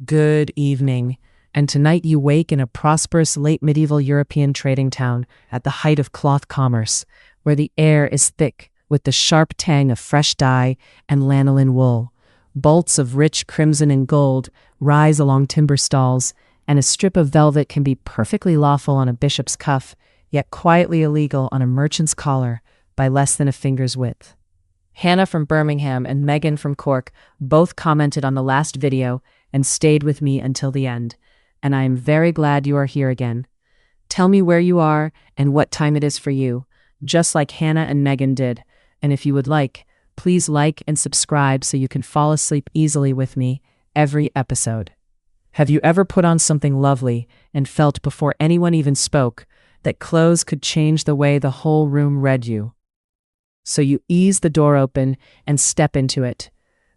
Good evening. And tonight you wake in a prosperous late medieval European trading town at the height of cloth commerce, where the air is thick with the sharp tang of fresh dye and lanolin wool. Bolts of rich crimson and gold rise along timber stalls, and a strip of velvet can be perfectly lawful on a bishop's cuff, yet quietly illegal on a merchant's collar by less than a finger's width. Hannah from Birmingham and Megan from Cork both commented on the last video and stayed with me until the end, and I am very glad you are here again. Tell me where you are and what time it is for you, just like Hannah and Megan did, and if you would like, please like and subscribe so you can fall asleep easily with me every episode. Have you ever put on something lovely and felt before anyone even spoke that clothes could change the way the whole room read you? So you ease the door open and step into it.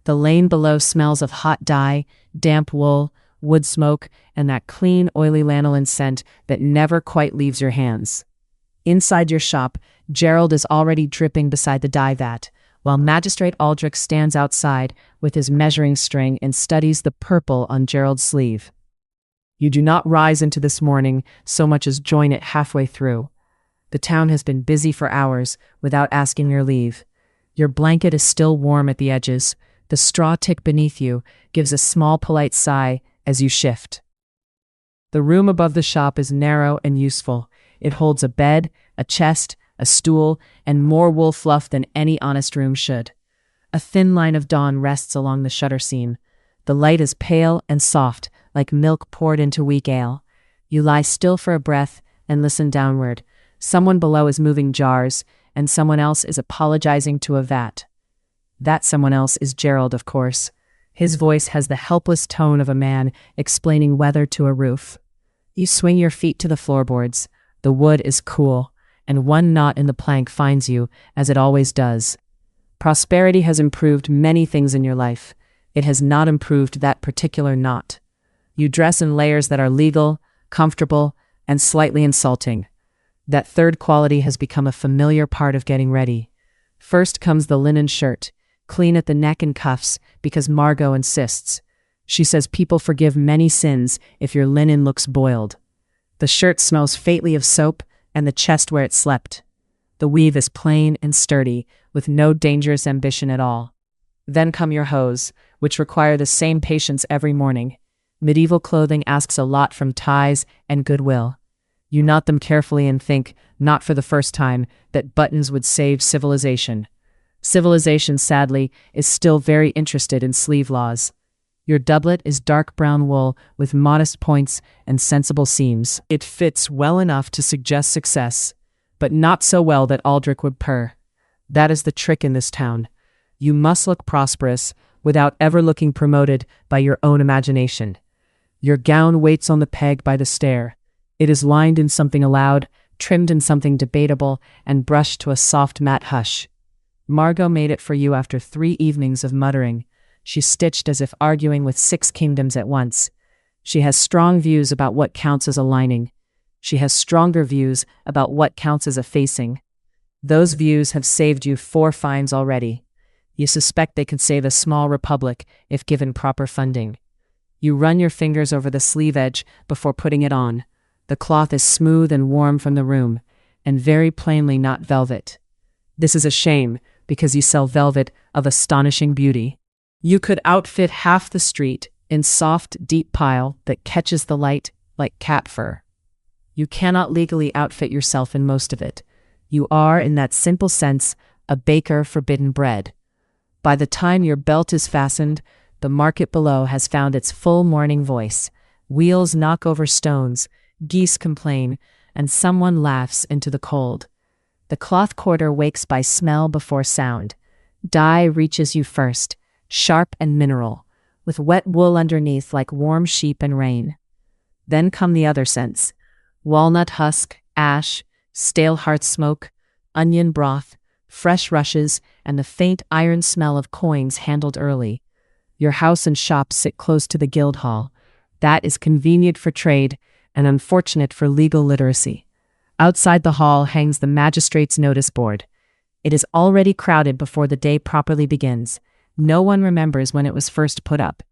The lane below smells of hot dye, damp wool, wood smoke, and that clean, oily lanolin scent that never quite leaves your hands. Inside your shop, Gerald is already dripping beside the dye vat, while Magistrate Aldrich stands outside with his measuring string and studies the purple on Gerald's sleeve. You do not rise into this morning so much as join it halfway through. The town has been busy for hours without asking your leave. Your blanket is still warm at the edges. The straw tick beneath you gives a small polite sigh as you shift. The room above the shop is narrow and useful. It holds a bed, a chest, a stool, and more wool fluff than any honest room should. A thin line of dawn rests along the shutter seam. The light is pale and soft, like milk poured into weak ale. You lie still for a breath and listen downward. Someone below is moving jars, and someone else is apologizing to a vat. That someone else is Gerald, of course. His voice has the helpless tone of a man explaining weather to a roof. You swing your feet to the floorboards. The wood is cool, and one knot in the plank finds you, as it always does. Prosperity has improved many things in your life. It has not improved that particular knot. You dress in layers that are legal, comfortable, and slightly insulting. That third quality has become a familiar part of getting ready. First comes the linen shirt, clean at the neck and cuffs because Margot insists. She says people forgive many sins if your linen looks boiled. The shirt smells faintly of soap and the chest where it slept. The weave is plain and sturdy, with no dangerous ambition at all. Then come your hose, which require the same patience every morning. Medieval clothing asks a lot from ties and goodwill. You knot them carefully and think, not for the first time, that buttons would save civilization. Civilization, sadly, is still very interested in sleeve laws. Your doublet is dark brown wool with modest points and sensible seams. It fits well enough to suggest success, but not so well that Aldrich would purr. That is the trick in this town. You must look prosperous without ever looking promoted by your own imagination. Your gown waits on the peg by the stair. It is lined in something allowed, trimmed in something debatable, and brushed to a soft matte hush. Margot made it for you after 3 evenings of muttering. She stitched as if arguing with 6 kingdoms at once. She has strong views about what counts as a lining. She has stronger views about what counts as a facing. Those views have saved you 4 fines already. You suspect they could save a small republic if given proper funding. You run your fingers over the sleeve edge before putting it on. The cloth is smooth and warm from the room, and very plainly not velvet. This is a shame, because you sell velvet of astonishing beauty. You could outfit half the street in soft, deep pile that catches the light like cat fur. You cannot legally outfit yourself in most of it. You are, in that simple sense, a baker forbidden bread. By the time your belt is fastened, the market below has found its full morning voice. Wheels knock over stones, geese complain, and someone laughs into the cold. The cloth quarter wakes by smell before sound. Dye reaches you first, sharp and mineral, with wet wool underneath like warm sheep and rain. Then come the other scents: walnut husk, ash, stale hearth smoke, onion broth, fresh rushes, and the faint iron smell of coins handled early. Your house and shop sit close to the guild hall. That is convenient for trade and unfortunate for legal literacy. Outside the hall hangs the magistrate's notice board. It is already crowded before the day properly begins. No one remembers when it was first put up.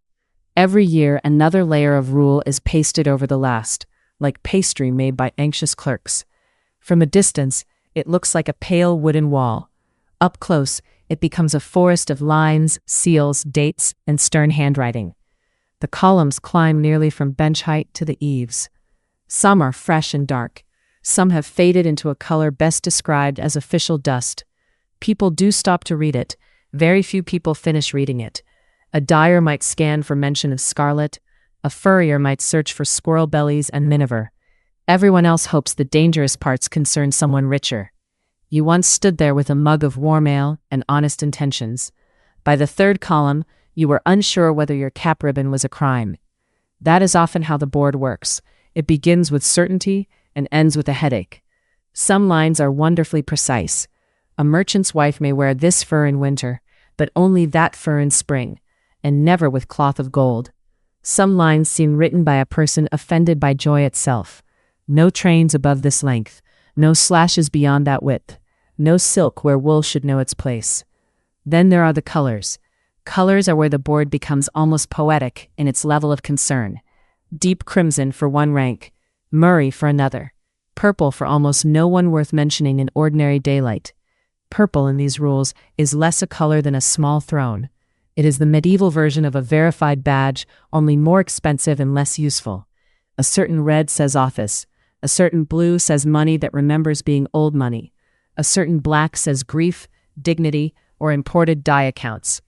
Every year, another layer of rule is pasted over the last, like pastry made by anxious clerks. From a distance, it looks like a pale wooden wall. Up close, it becomes a forest of lines, seals, dates, and stern handwriting. The columns climb nearly from bench height to the eaves. Some are fresh and dark. Some have faded into a color best described as official dust. People do stop to read it. Very few people finish reading it. A dyer might scan for mention of scarlet. A furrier might search for squirrel bellies and miniver. Everyone else hopes the dangerous parts concern someone richer. You once stood there with a mug of warm ale and honest intentions. By the third column, you were unsure whether your cap ribbon was a crime. That is often how the board works. It begins with certainty and ends with a headache. Some lines are wonderfully precise. A merchant's wife may wear this fur in winter, but only that fur in spring, and never with cloth of gold. Some lines seem written by a person offended by joy itself. No trains above this length, no slashes beyond that width, no silk where wool should know its place. Then there are the colors. Colors are where the board becomes almost poetic in its level of concern. Deep crimson for one rank, murrey for another, purple for almost no one worth mentioning in ordinary daylight. Purple in these rules is less a color than a small throne. It is the medieval version of a verified badge, only more expensive and less useful. A certain red says office. A certain blue says money that remembers being old money. A certain black says grief, dignity, or imported dye accounts.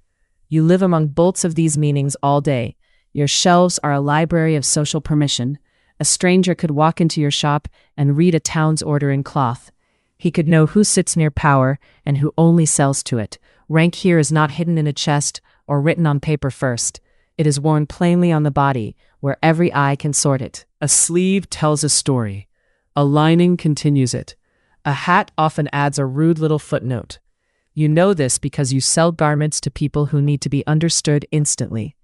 You live among bolts of these meanings all day. Your shelves are a library of social permission. A stranger could walk into your shop and read a town's order in cloth. He could know who sits near power and who only sells to it. Rank here is not hidden in a chest or written on paper first. It is worn plainly on the body, where every eye can sort it. A sleeve tells a story. A lining continues it. A hat often adds a rude little footnote. You know this because you sell garments to people who need to be understood instantly.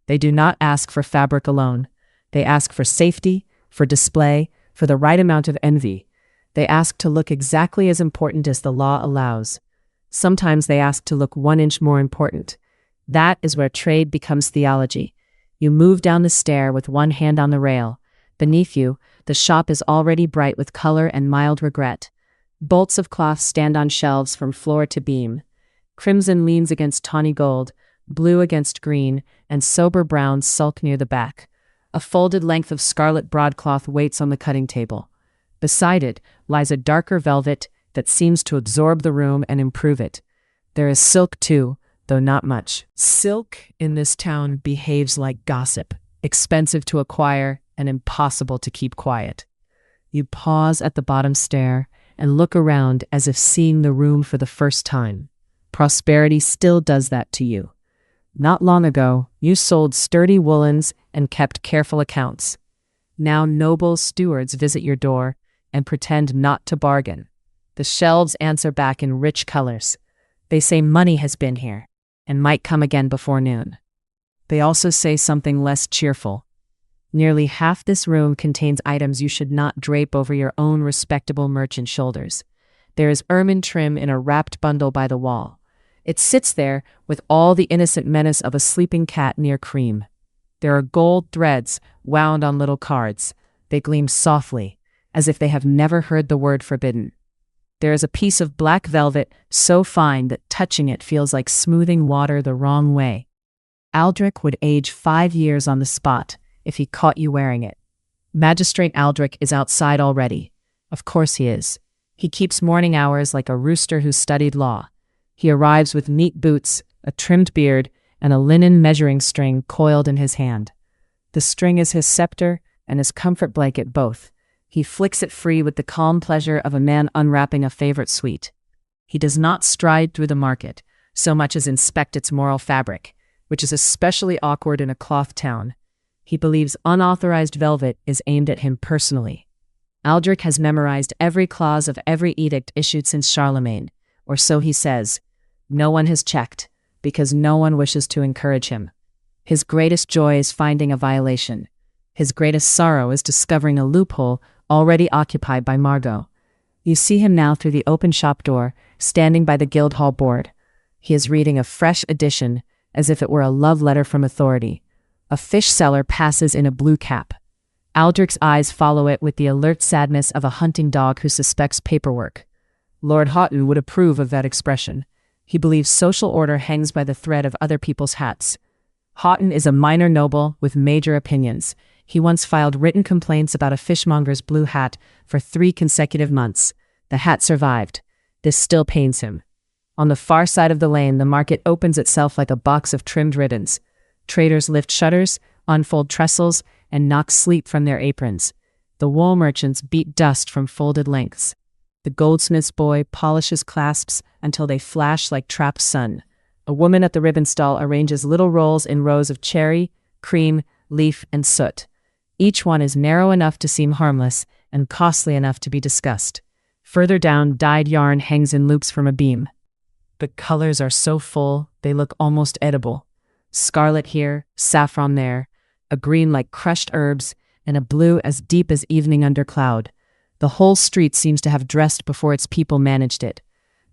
They do not ask for fabric alone. They ask for safety, for display, for the right amount of envy. They ask to look exactly as important as the law allows. Sometimes they ask to look 1 inch more important. That is where trade becomes theology. You move down the stair with one hand on the rail. Beneath you, the shop is already bright with color and mild regret. Bolts of cloth stand on shelves from floor to beam. Crimson leans against tawny gold, blue against green, and sober browns sulk near the back. A folded length of scarlet broadcloth waits on the cutting table. Beside it lies a darker velvet that seems to absorb the room and improve it. There is silk too, though not much. Silk in this town behaves like gossip, expensive to acquire and impossible to keep quiet. You pause at the bottom stair and look around as if seeing the room for the first time. Prosperity still does that to you. Not long ago, you sold sturdy woolens and kept careful accounts. Now noble stewards visit your door and pretend not to bargain. The shelves answer back in rich colors. They say money has been here and might come again before noon. They also say something less cheerful. Nearly half this room contains items you should not drape over your own respectable merchant shoulders. There is ermine trim in a wrapped bundle by the wall. It sits there with all the innocent menace of a sleeping cat near cream. There are gold threads wound on little cards. They gleam softly, as if they have never heard the word forbidden. There is a piece of black velvet so fine that touching it feels like smoothing water the wrong way. Aldrich would age 5 years on the spot if he caught you wearing it. Magistrate Aldrich is outside already. Of course he is. He keeps morning hours like a rooster who studied law. He arrives with neat boots, a trimmed beard, and a linen measuring string coiled in his hand. The string is his scepter and his comfort blanket both. He flicks it free with the calm pleasure of a man unwrapping a favorite sweet. He does not stride through the market, so much as inspect its moral fabric, which is especially awkward in a cloth town. He believes unauthorized velvet is aimed at him personally. Aldrich has memorized every clause of every edict issued since Charlemagne, or so he says. No one has checked, because no one wishes to encourage him. His greatest joy is finding a violation. His greatest sorrow is discovering a loophole already occupied by Margot. You see him now through the open shop door, standing by the Guildhall board. He is reading a fresh edition, as if it were a love letter from authority. A fish seller passes in a blue cap. Aldrich's eyes follow it with the alert sadness of a hunting dog who suspects paperwork. Lord Houghton would approve of that expression. He believes social order hangs by the thread of other people's hats. Houghton is a minor noble with major opinions. He once filed written complaints about a fishmonger's blue hat for 3 consecutive months. The hat survived. This still pains him. On the far side of the lane, the market opens itself like a box of trimmed ribbons. Traders lift shutters, unfold trestles, and knock sleep from their aprons. The wool merchants beat dust from folded lengths. The goldsmith's boy polishes clasps until they flash like trapped sun. A woman at the ribbon stall arranges little rolls in rows of cherry, cream, leaf, and soot. Each one is narrow enough to seem harmless and costly enough to be discussed. Further down, dyed yarn hangs in loops from a beam. The colors are so full, they look almost edible. Scarlet here, saffron there, a green like crushed herbs, and a blue as deep as evening under cloud. The whole street seems to have dressed before its people managed it.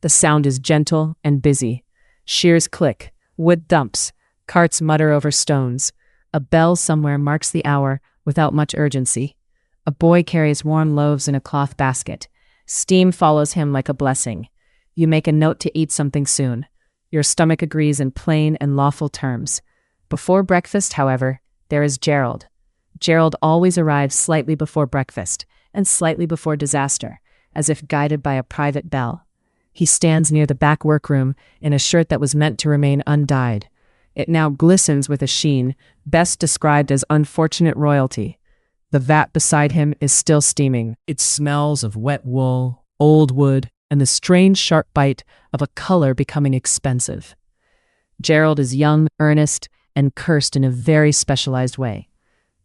The sound is gentle and busy. Shears click, wood thumps, carts mutter over stones. A bell somewhere marks the hour without much urgency. A boy carries warm loaves in a cloth basket. Steam follows him like a blessing. You make a note to eat something soon. Your stomach agrees in plain and lawful terms. Before breakfast, however, there is Gerald. Gerald always arrives slightly before breakfast and slightly before disaster, as if guided by a private bell. He stands near the back workroom in a shirt that was meant to remain undyed. It now glistens with a sheen, best described as unfortunate royalty. The vat beside him is still steaming. It smells of wet wool, old wood, and the strange sharp bite of a color becoming expensive. Gerald is young, earnest, and cursed in a very specialized way.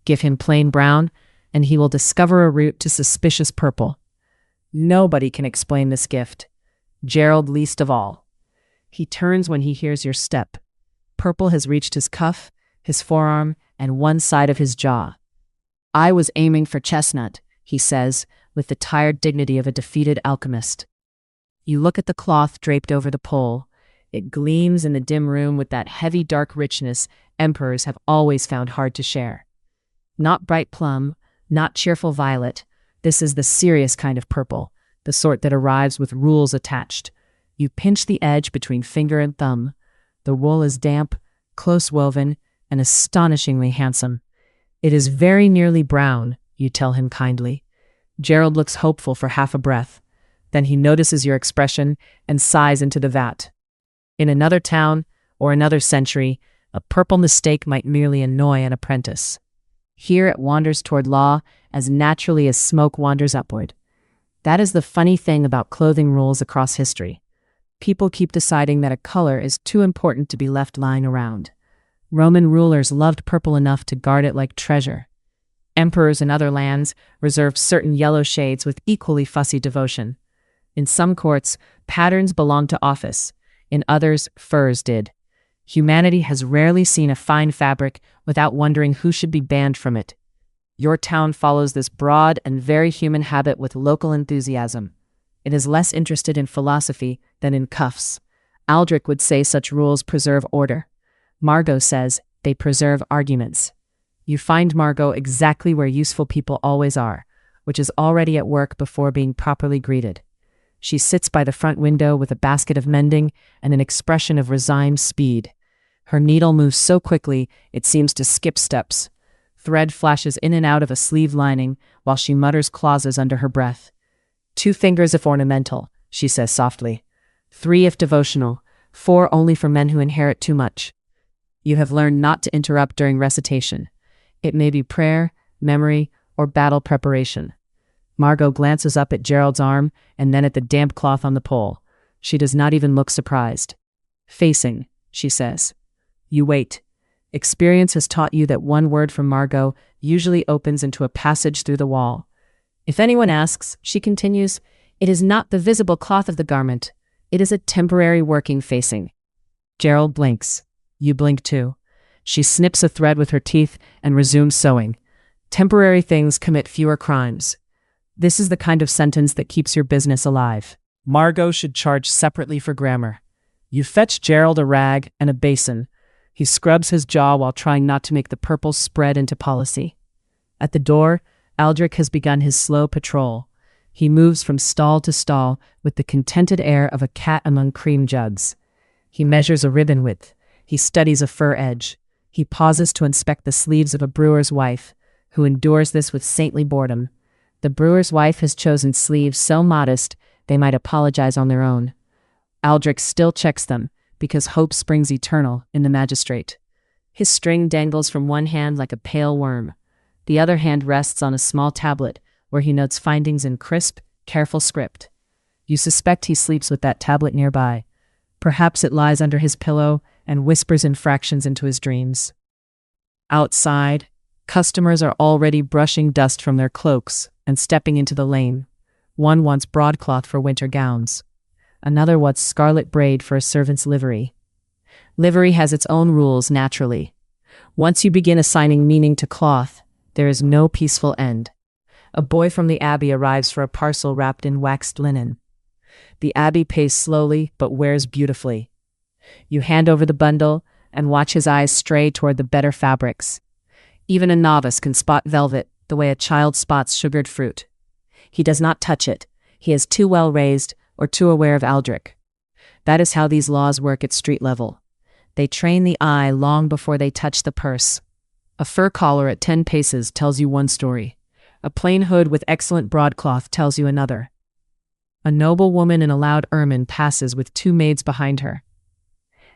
Give him plain brown, and he will discover a route to suspicious purple. Nobody can explain this gift. Gerald least of all. He turns when he hears your step. Purple has reached his cuff, his forearm, and one side of his jaw. I was aiming for chestnut, he says, with the tired dignity of a defeated alchemist. You look at the cloth draped over the pole. It gleams in the dim room with that heavy dark richness emperors have always found hard to share. Not bright plum, not cheerful violet. This is the serious kind of purple, the sort that arrives with rules attached. You pinch the edge between finger and thumb. The wool is damp, close woven, and astonishingly handsome. It is very nearly brown, you tell him kindly. Gerald looks hopeful for half a breath. Then he notices your expression and sighs into the vat. In another town, or another century, a purple mistake might merely annoy an apprentice. Here it wanders toward law as naturally as smoke wanders upward. That is the funny thing about clothing rules across history. People keep deciding that a color is too important to be left lying around. Roman rulers loved purple enough to guard it like treasure. Emperors in other lands reserved certain yellow shades with equally fussy devotion. In some courts, patterns belonged to office. In others, furs did. Humanity has rarely seen a fine fabric without wondering who should be banned from it. Your town follows this broad and very human habit with local enthusiasm. It is less interested in philosophy than in cuffs. Aldrich would say such rules preserve order. Margot says they preserve arguments. You find Margot exactly where useful people always are, which is already at work before being properly greeted. She sits by the front window with a basket of mending and an expression of resigned speed. Her needle moves so quickly it seems to skip steps. Thread flashes in and out of a sleeve lining while she mutters clauses under her breath. 2 fingers if ornamental, she says softly. 3 if devotional. 4 only for men who inherit too much. You have learned not to interrupt during recitation. It may be prayer, memory, or battle preparation. Margot glances up at Gerald's arm and then at the damp cloth on the pole. She does not even look surprised. Facing, she says. You wait. Experience has taught you that one word from Margot usually opens into a passage through the wall. If anyone asks, she continues, it is not the visible cloth of the garment. It is a temporary working facing. Gerald blinks. You blink too. She snips a thread with her teeth and resumes sewing. Temporary things commit fewer crimes. This is the kind of sentence that keeps your business alive. Margot should charge separately for grammar. You fetch Gerald a rag and a basin. He scrubs his jaw while trying not to make the purple spread into policy. At the door, Aldrich has begun his slow patrol. He moves from stall to stall with the contented air of a cat among cream jugs. He measures a ribbon width. He studies a fur edge. He pauses to inspect the sleeves of a brewer's wife, who endures this with saintly boredom. The brewer's wife has chosen sleeves so modest they might apologize on their own. Aldrich still checks them, because hope springs eternal in the magistrate. His string dangles from one hand like a pale worm. The other hand rests on a small tablet, where he notes findings in crisp, careful script. You suspect he sleeps with that tablet nearby. Perhaps it lies under his pillow and whispers infractions into his dreams. Outside, customers are already brushing dust from their cloaks and stepping into the lane. One wants broadcloth for winter gowns. Another wants scarlet braid for a servant's livery. Livery has its own rules, naturally. Once you begin assigning meaning to cloth, there is no peaceful end. A boy from the abbey arrives for a parcel wrapped in waxed linen. The abbey pays slowly but wears beautifully. You hand over the bundle and watch his eyes stray toward the better fabrics. Even a novice can spot velvet the way a child spots sugared fruit. He does not touch it. He is too well raised or too aware of Aldrich. That is how these laws work at street level. They train the eye long before they touch the purse. A fur collar at 10 paces tells you one story. A plain hood with excellent broadcloth tells you another. A noble woman in a loud ermine passes with 2 maids behind her.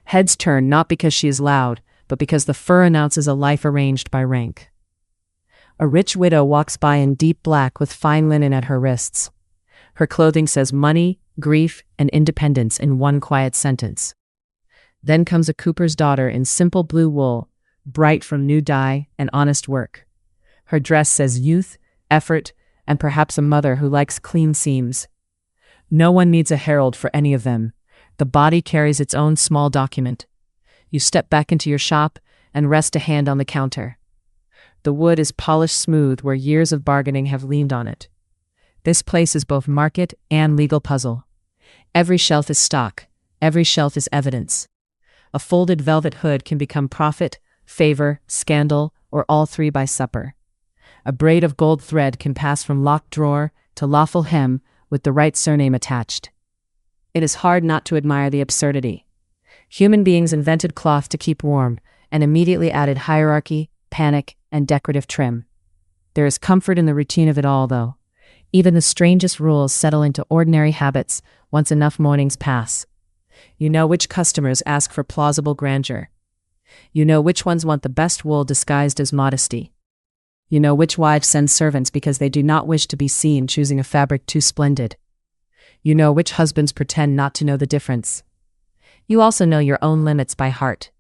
Heads turn not because she is loud, but because the fur announces a life arranged by rank. A rich widow walks by in deep black with fine linen at her wrists. Her clothing says money, grief, and independence in one quiet sentence. Then comes a cooper's daughter in simple blue wool, bright from new dye and honest work. Her dress says youth, effort, and perhaps a mother who likes clean seams. No one needs a herald for any of them. The body carries its own small document. You step back into your shop and rest a hand on the counter. The wood is polished smooth where years of bargaining have leaned on it. This place is both market and legal puzzle. Every shelf is stock. Every shelf is evidence. A folded velvet hood can become profit, favor, scandal, or all three by supper. A braid of gold thread can pass from locked drawer to lawful hem with the right surname attached. It is hard not to admire the absurdity. Human beings invented cloth to keep warm and immediately added hierarchy, panic, and decorative trim. There is comfort in the routine of it all, though. Even the strangest rules settle into ordinary habits once enough mornings pass. You know which customers ask for plausible grandeur. You know which ones want the best wool disguised as modesty. You know which wives send servants because they do not wish to be seen choosing a fabric too splendid. You know which husbands pretend not to know the difference. You also know your own limits by heart.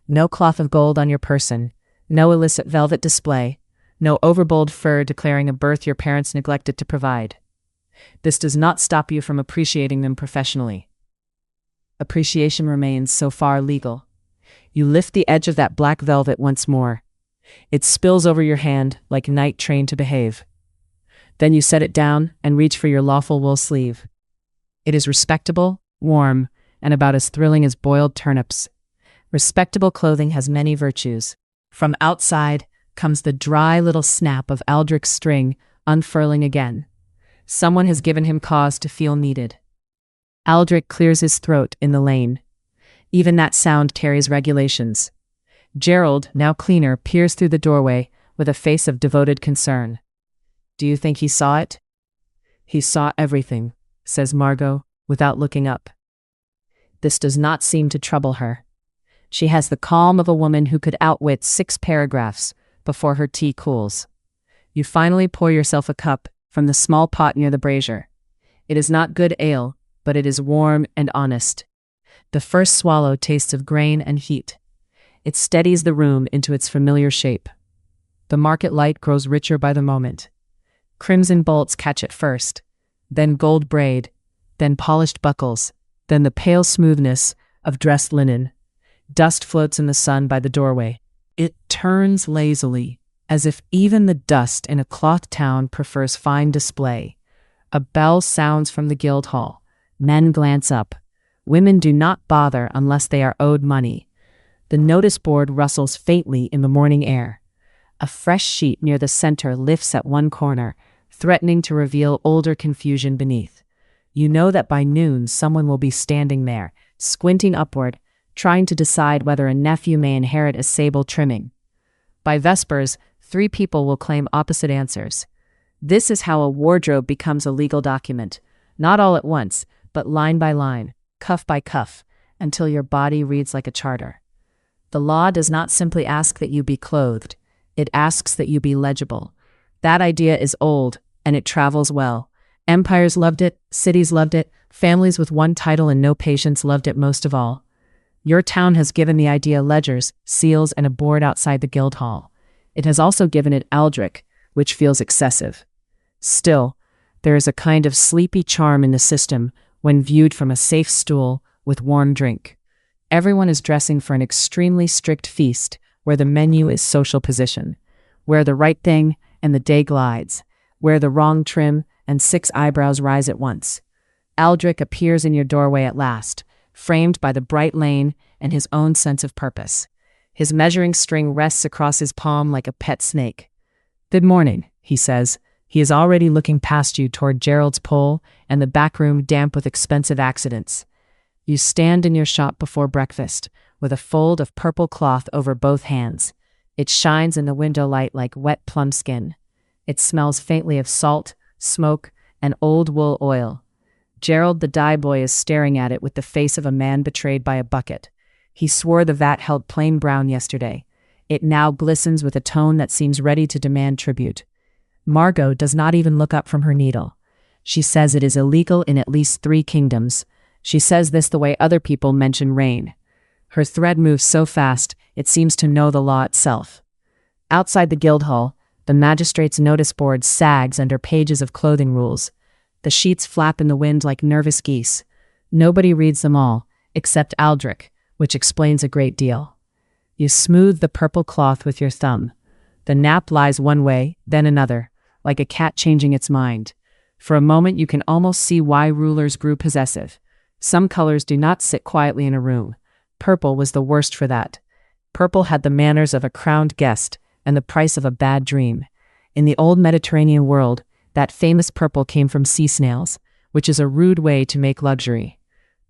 No cloth of gold on your person, no illicit velvet display, no overbold fur declaring a birth your parents neglected to provide. This does not stop you from appreciating them professionally. Appreciation remains so far legal. You lift the edge of that black velvet once more. It spills over your hand like night trained to behave. Then you set it down and reach for your lawful wool sleeve. It is respectable, warm, and about as thrilling as boiled turnips. Respectable clothing has many virtues. From outside comes the dry little snap of Aldrich's string unfurling again. Someone has given him cause to feel needed. Aldrich clears his throat in the lane. Even that sound carries regulations. Gerald, now cleaner, peers through the doorway with a face of devoted concern. Do you think he saw it? He saw everything, says Margot, without looking up. This does not seem to trouble her. She has the calm of a woman who could outwit 6 paragraphs before her tea cools. You finally pour yourself a cup from the small pot near the brazier. It is not good ale, but it is warm and honest. The first swallow tastes of grain and heat. It steadies the room into its familiar shape. The market light grows richer by the moment. Crimson bolts catch it first, then gold braid, then polished buckles, then the pale smoothness of dressed linen. Dust floats in the sun by the doorway. It turns lazily, as if even the dust in a cloth town prefers fine display. A bell sounds from the guild hall. Men glance up. Women do not bother unless they are owed money. The The notice board rustles faintly in the morning air. A fresh sheet near the center lifts at one corner, threatening to reveal older confusion beneath. You know that by noon someone will be standing there, squinting upward, trying to decide whether a nephew may inherit a sable trimming. By vespers, 3 people will claim opposite answers. This is how a wardrobe becomes a legal document, not all at once, but line by line, cuff by cuff, until your body reads like a charter. The law does not simply ask that you be clothed, it asks that you be legible. That idea is old, and it travels well. Empires loved it, cities loved it, families with one title and no patience loved it most of all. Your town has given the idea ledgers, seals, and a board outside the guild hall. It has also given it Aldrich, which feels excessive. Still, there is a kind of sleepy charm in the system when viewed from a safe stool with warm drink. Everyone is dressing for an extremely strict feast where the menu is social position, where the right thing and the day glides, where the wrong trim and 6 eyebrows rise at once. Aldrich appears in your doorway at last, framed by the bright lane and his own sense of purpose. His measuring string rests across his palm like a pet snake. "Good morning," he says. He is already looking past you toward Gerald's pole and the back room damp with expensive accidents. You stand in your shop before breakfast, with a fold of purple cloth over both hands. It shines in the window light like wet plum skin. It smells faintly of salt, smoke, and old wool oil. Gerald the dye boy is staring at it with the face of a man betrayed by a bucket. He swore the vat held plain brown yesterday. It now glistens with a tone that seems ready to demand tribute. Margot does not even look up from her needle. She says it is illegal in at least 3 kingdoms. She says this the way other people mention rain. Her thread moves so fast, it seems to know the law itself. Outside the guild hall, the magistrate's notice board sags under pages of clothing rules. The sheets flap in the wind like nervous geese. Nobody reads them all, except Aldrich, which explains a great deal. You smooth the purple cloth with your thumb. The nap lies one way, then another, like a cat changing its mind. For a moment you can almost see why rulers grew possessive. Some colors do not sit quietly in a room. Purple was the worst for that. Purple had the manners of a crowned guest and the price of a bad dream. In the old Mediterranean world, that famous purple came from sea snails, which is a rude way to make luxury.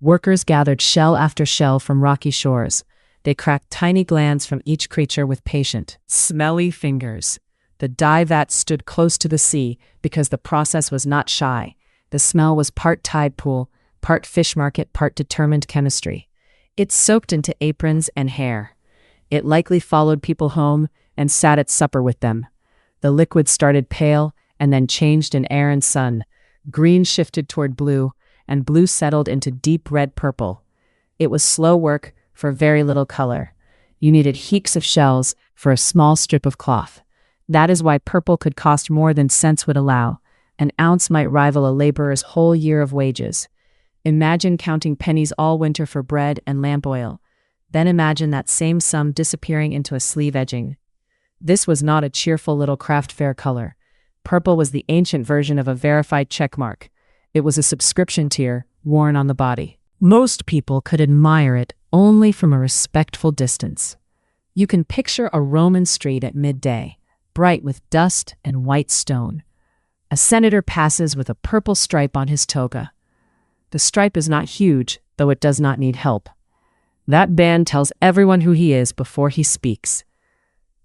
Workers gathered shell after shell from rocky shores. They cracked tiny glands from each creature with patient, smelly fingers. The dye vat stood close to the sea because the process was not shy. The smell was part tide pool, part fish market, part determined chemistry. It soaked into aprons and hair. It likely followed people home and sat at supper with them. The liquid started pale and then changed in air and sun. Green shifted toward blue, and blue settled into deep red purple. It was slow work for very little color. You needed heaps of shells for a small strip of cloth. That is why purple could cost more than cents would allow. An ounce might rival a laborer's whole year of wages. Imagine counting pennies all winter for bread and lamp oil. Then imagine that same sum disappearing into a sleeve edging. This was not a cheerful little craft fair color. Purple was the ancient version of a verified checkmark. It was a subscription tier worn on the body. Most people could admire it only from a respectful distance. You can picture a Roman street at midday, bright with dust and white stone. A senator passes with a purple stripe on his toga. The stripe is not huge, though it does not need help. That band tells everyone who he is before he speaks.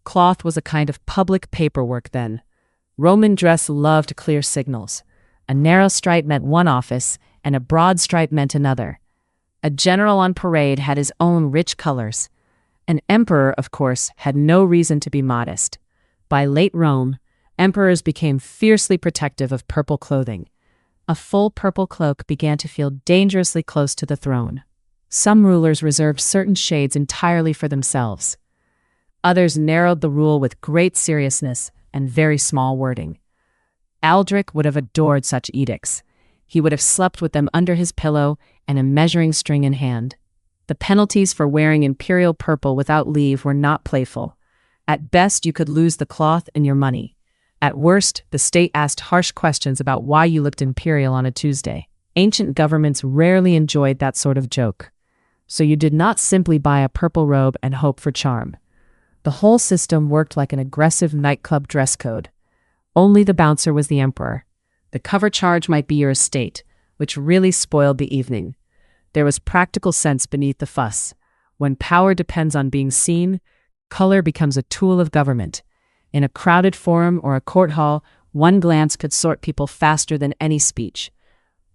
Cloth was a kind of public paperwork then. Roman dress loved clear signals. A narrow stripe meant one office, and a broad stripe meant another. A general on parade had his own rich colors. An emperor, of course, had no reason to be modest. By late Rome, emperors became fiercely protective of purple clothing. A full purple cloak began to feel dangerously close to the throne. Some rulers reserved certain shades entirely for themselves. Others narrowed the rule with great seriousness and very small wording. Aldrich would have adored such edicts. He would have slept with them under his pillow and a measuring string in hand. The penalties for wearing imperial purple without leave were not playful. At best, you could lose the cloth and your money. At worst, the state asked harsh questions about why you looked imperial on a Tuesday. Ancient governments rarely enjoyed that sort of joke. So you did not simply buy a purple robe and hope for charm. The whole system worked like an aggressive nightclub dress code. Only the bouncer was the emperor. The cover charge might be your estate, which really spoiled the evening. There was practical sense beneath the fuss. When power depends on being seen, color becomes a tool of government. In a crowded forum or a court hall, one glance could sort people faster than any speech.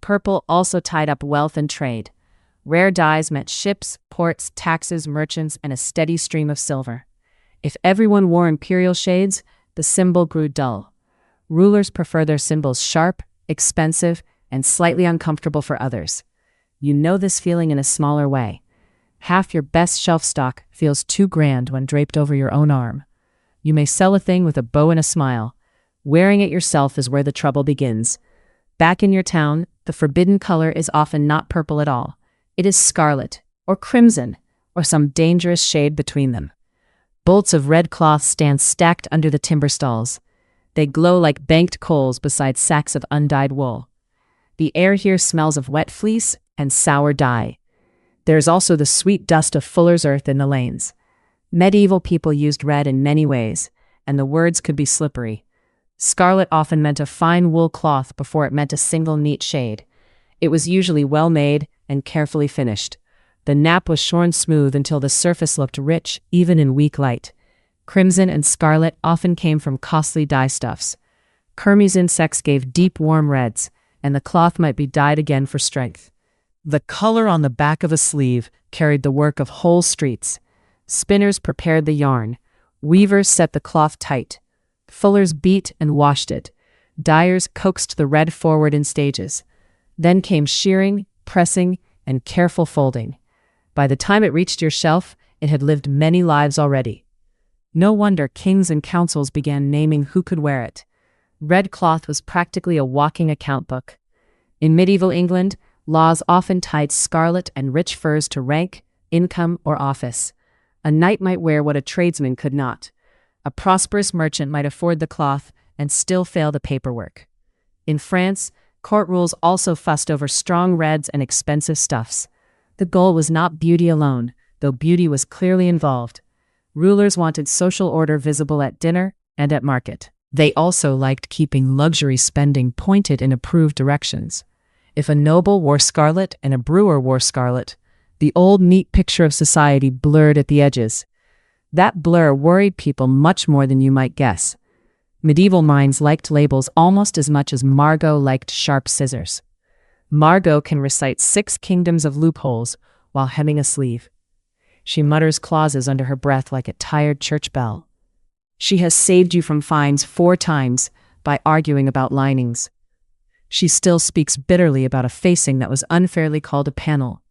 Purple also tied up wealth and trade. Rare dyes meant ships, ports, taxes, merchants, and a steady stream of silver. If everyone wore imperial shades, the symbol grew dull. Rulers prefer their symbols sharp, expensive, and slightly uncomfortable for others. You know this feeling in a smaller way. Half your best shelf stock feels too grand when draped over your own arm. You may sell a thing with a bow and a smile. Wearing it yourself is where the trouble begins. Back in your town, the forbidden color is often not purple at all. It is scarlet, or crimson, or some dangerous shade between them. Bolts of red cloth stand stacked under the timber stalls. They glow like banked coals beside sacks of undyed wool. The air here smells of wet fleece and sour dye. There is also the sweet dust of fuller's earth in the lanes. Medieval people used red in many ways, and the words could be slippery. Scarlet often meant a fine wool cloth before it meant a single neat shade. It was usually well made and carefully finished. The nap was shorn smooth until the surface looked rich, even in weak light. Crimson and scarlet often came from costly dye stuffs. Kermes insects gave deep warm reds, and the cloth might be dyed again for strength. The color on the back of a sleeve carried the work of whole streets. Spinners prepared the yarn. Weavers set the cloth tight. Fullers beat and washed it. Dyers coaxed the red forward in stages. Then came shearing, pressing, and careful folding. By the time it reached your shelf, it had lived many lives already. No wonder kings and councils began naming who could wear it. Red cloth was practically a walking account book. In medieval England, laws often tied scarlet and rich furs to rank, income, or office. A knight might wear what a tradesman could not. A prosperous merchant might afford the cloth and still fail the paperwork. In France, court rules also fussed over strong reds and expensive stuffs. The goal was not beauty alone, though beauty was clearly involved. Rulers wanted social order visible at dinner and at market. They also liked keeping luxury spending pointed in approved directions. If a noble wore scarlet and a brewer wore scarlet, the old neat picture of society blurred at the edges. That blur worried people much more than you might guess. Medieval minds liked labels almost as much as Margot liked sharp scissors. Margot can recite 6 kingdoms of loopholes while hemming a sleeve. She mutters clauses under her breath like a tired church bell. She has saved you from fines 4 times by arguing about linings. She still speaks bitterly about a facing that was unfairly called a panel.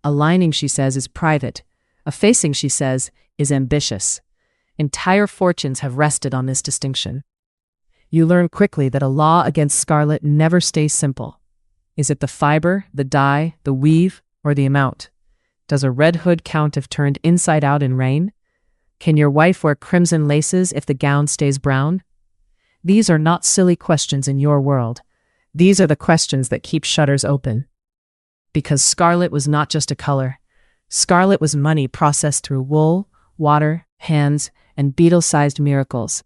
A lining, she says, is private. A facing, she says, is ambitious. Entire fortunes have rested on this distinction. You learn quickly that a law against scarlet never stays simple. Is it the fiber, the dye, the weave, or the amount? Does a red hood count if turned inside out in rain? Can your wife wear crimson laces if the gown stays brown? These are not silly questions in your world. These are the questions that keep shutters open. Because scarlet was not just a color. Scarlet was money processed through wool, water, hands, and beetle-sized miracles.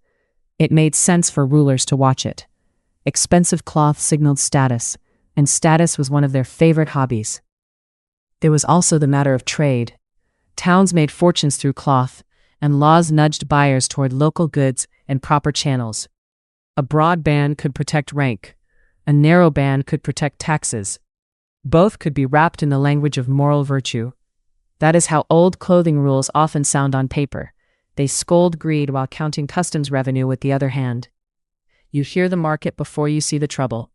It made sense for rulers to watch it. Expensive cloth signaled status, and status was one of their favorite hobbies. There was also the matter of trade. Towns made fortunes through cloth, and laws nudged buyers toward local goods and proper channels. A broad ban could protect rank. A narrow ban could protect taxes. Both could be wrapped in the language of moral virtue. That is how old clothing rules often sound on paper. They scold greed while counting customs revenue with the other hand. You hear the market before you see the trouble.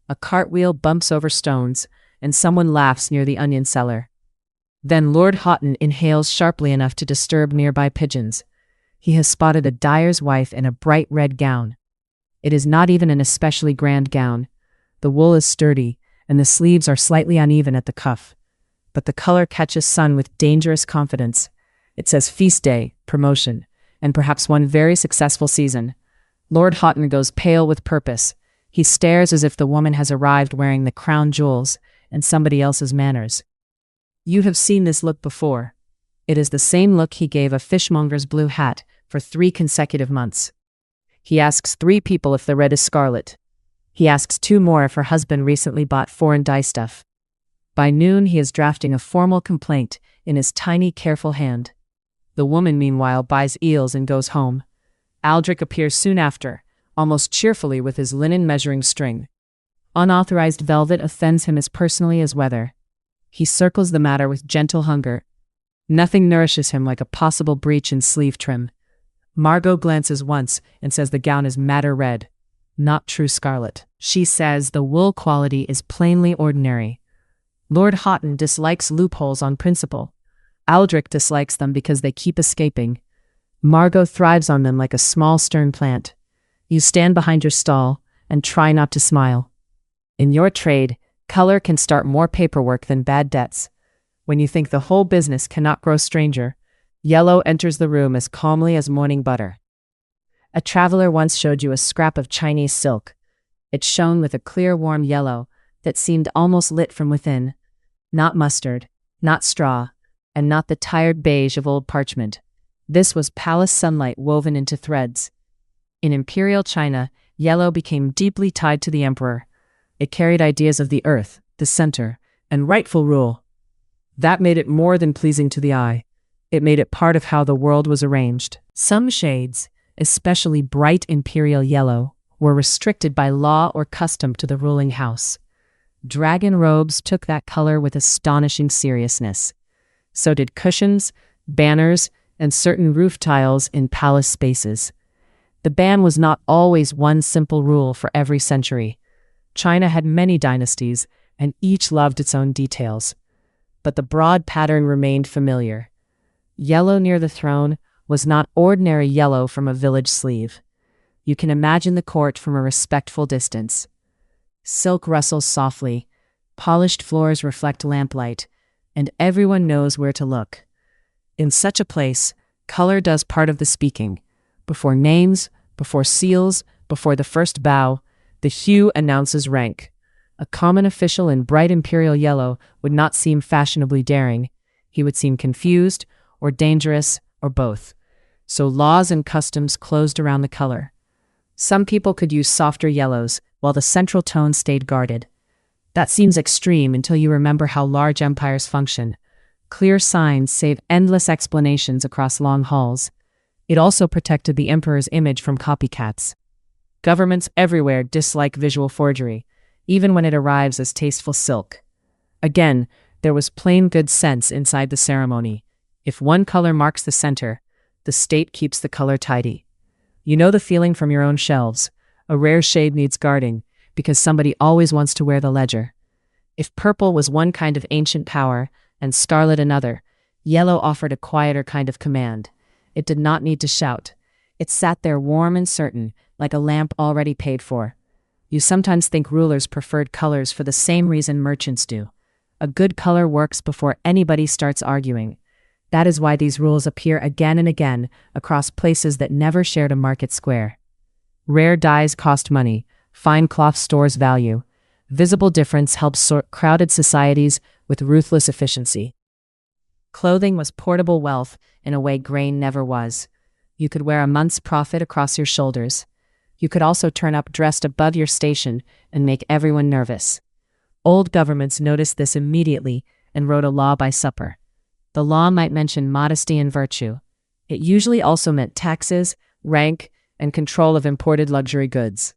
A cartwheel bumps over stones, and someone laughs near the onion seller. Then Lord Houghton inhales sharply enough to disturb nearby pigeons. He has spotted a dyer's wife in a bright red gown. It is not even an especially grand gown. The wool is sturdy, and the sleeves are slightly uneven at the cuff. But the color catches sun with dangerous confidence. It says feast day, promotion, and perhaps one very successful season. Lord Houghton goes pale with purpose. He stares as if the woman has arrived wearing the crown jewels and somebody else's manners. You have seen this look before. It is the same look he gave a fishmonger's blue hat for 3 consecutive months. He asks 3 people if the red is scarlet. He asks 2 more if her husband recently bought foreign dye stuff. By noon, he is drafting a formal complaint in his tiny, careful hand. The woman, meanwhile, buys eels and goes home. Aldrich appears soon after, almost cheerfully with his linen measuring string. Unauthorized velvet offends him as personally as weather. He circles the matter with gentle hunger. Nothing nourishes him like a possible breach in sleeve trim. Margot glances once and says the gown is madder red, not true scarlet. She says the wool quality is plainly ordinary. Lord Houghton dislikes loopholes on principle. Aldrich dislikes them because they keep escaping. Margot thrives on them like a small stern plant. You stand behind your stall and try not to smile. In your trade, color can start more paperwork than bad debts. When you think the whole business cannot grow stranger, yellow enters the room as calmly as morning butter. A traveler once showed you a scrap of Chinese silk. It shone with a clear, warm yellow that seemed almost lit from within. Not mustard, not straw, and not the tired beige of old parchment. This was palace sunlight woven into threads. In imperial China, yellow became deeply tied to the emperor. It carried ideas of the earth, the center, and rightful rule. That made it more than pleasing to the eye. It made it part of how the world was arranged. Some shades, especially bright imperial yellow, were restricted by law or custom to the ruling house. Dragon robes took that color with astonishing seriousness. So did cushions, banners, and certain roof tiles in palace spaces. The ban was not always one simple rule for every century. China had many dynasties, and each loved its own details. But the broad pattern remained familiar. Yellow near the throne was not ordinary yellow from a village sleeve. You can imagine the court from a respectful distance. Silk rustles softly, polished floors reflect lamplight, and everyone knows where to look. In such a place, color does part of the speaking. Before names, before seals, before the first bow, the hue announces rank. A common official in bright imperial yellow would not seem fashionably daring. He would seem confused, or dangerous, or both. So laws and customs closed around the color. Some people could use softer yellows, while the central tone stayed guarded. That seems extreme until you remember how large empires function. Clear signs save endless explanations across long halls. It also protected the emperor's image from copycats. Governments everywhere dislike visual forgery, even when it arrives as tasteful silk. Again, there was plain good sense inside the ceremony. If one color marks the center, the state keeps the color tidy. You know the feeling from your own shelves. A rare shade needs guarding, because somebody always wants to wear the ledger. If purple was one kind of ancient power, and scarlet another, yellow offered a quieter kind of command. It did not need to shout. It sat there warm and certain, like a lamp already paid for. You sometimes think rulers preferred colors for the same reason merchants do. A good color works before anybody starts arguing. That is why these rules appear again and again across places that never shared a market square. Rare dyes cost money, fine cloth stores value. Visible difference helps sort crowded societies with ruthless efficiency. Clothing was portable wealth in a way grain never was. You could wear a month's profit across your shoulders. You could also turn up dressed above your station and make everyone nervous. Old governments noticed this immediately and wrote a law by supper. The law might mention modesty and virtue. It usually also meant taxes, rank, and control of imported luxury goods.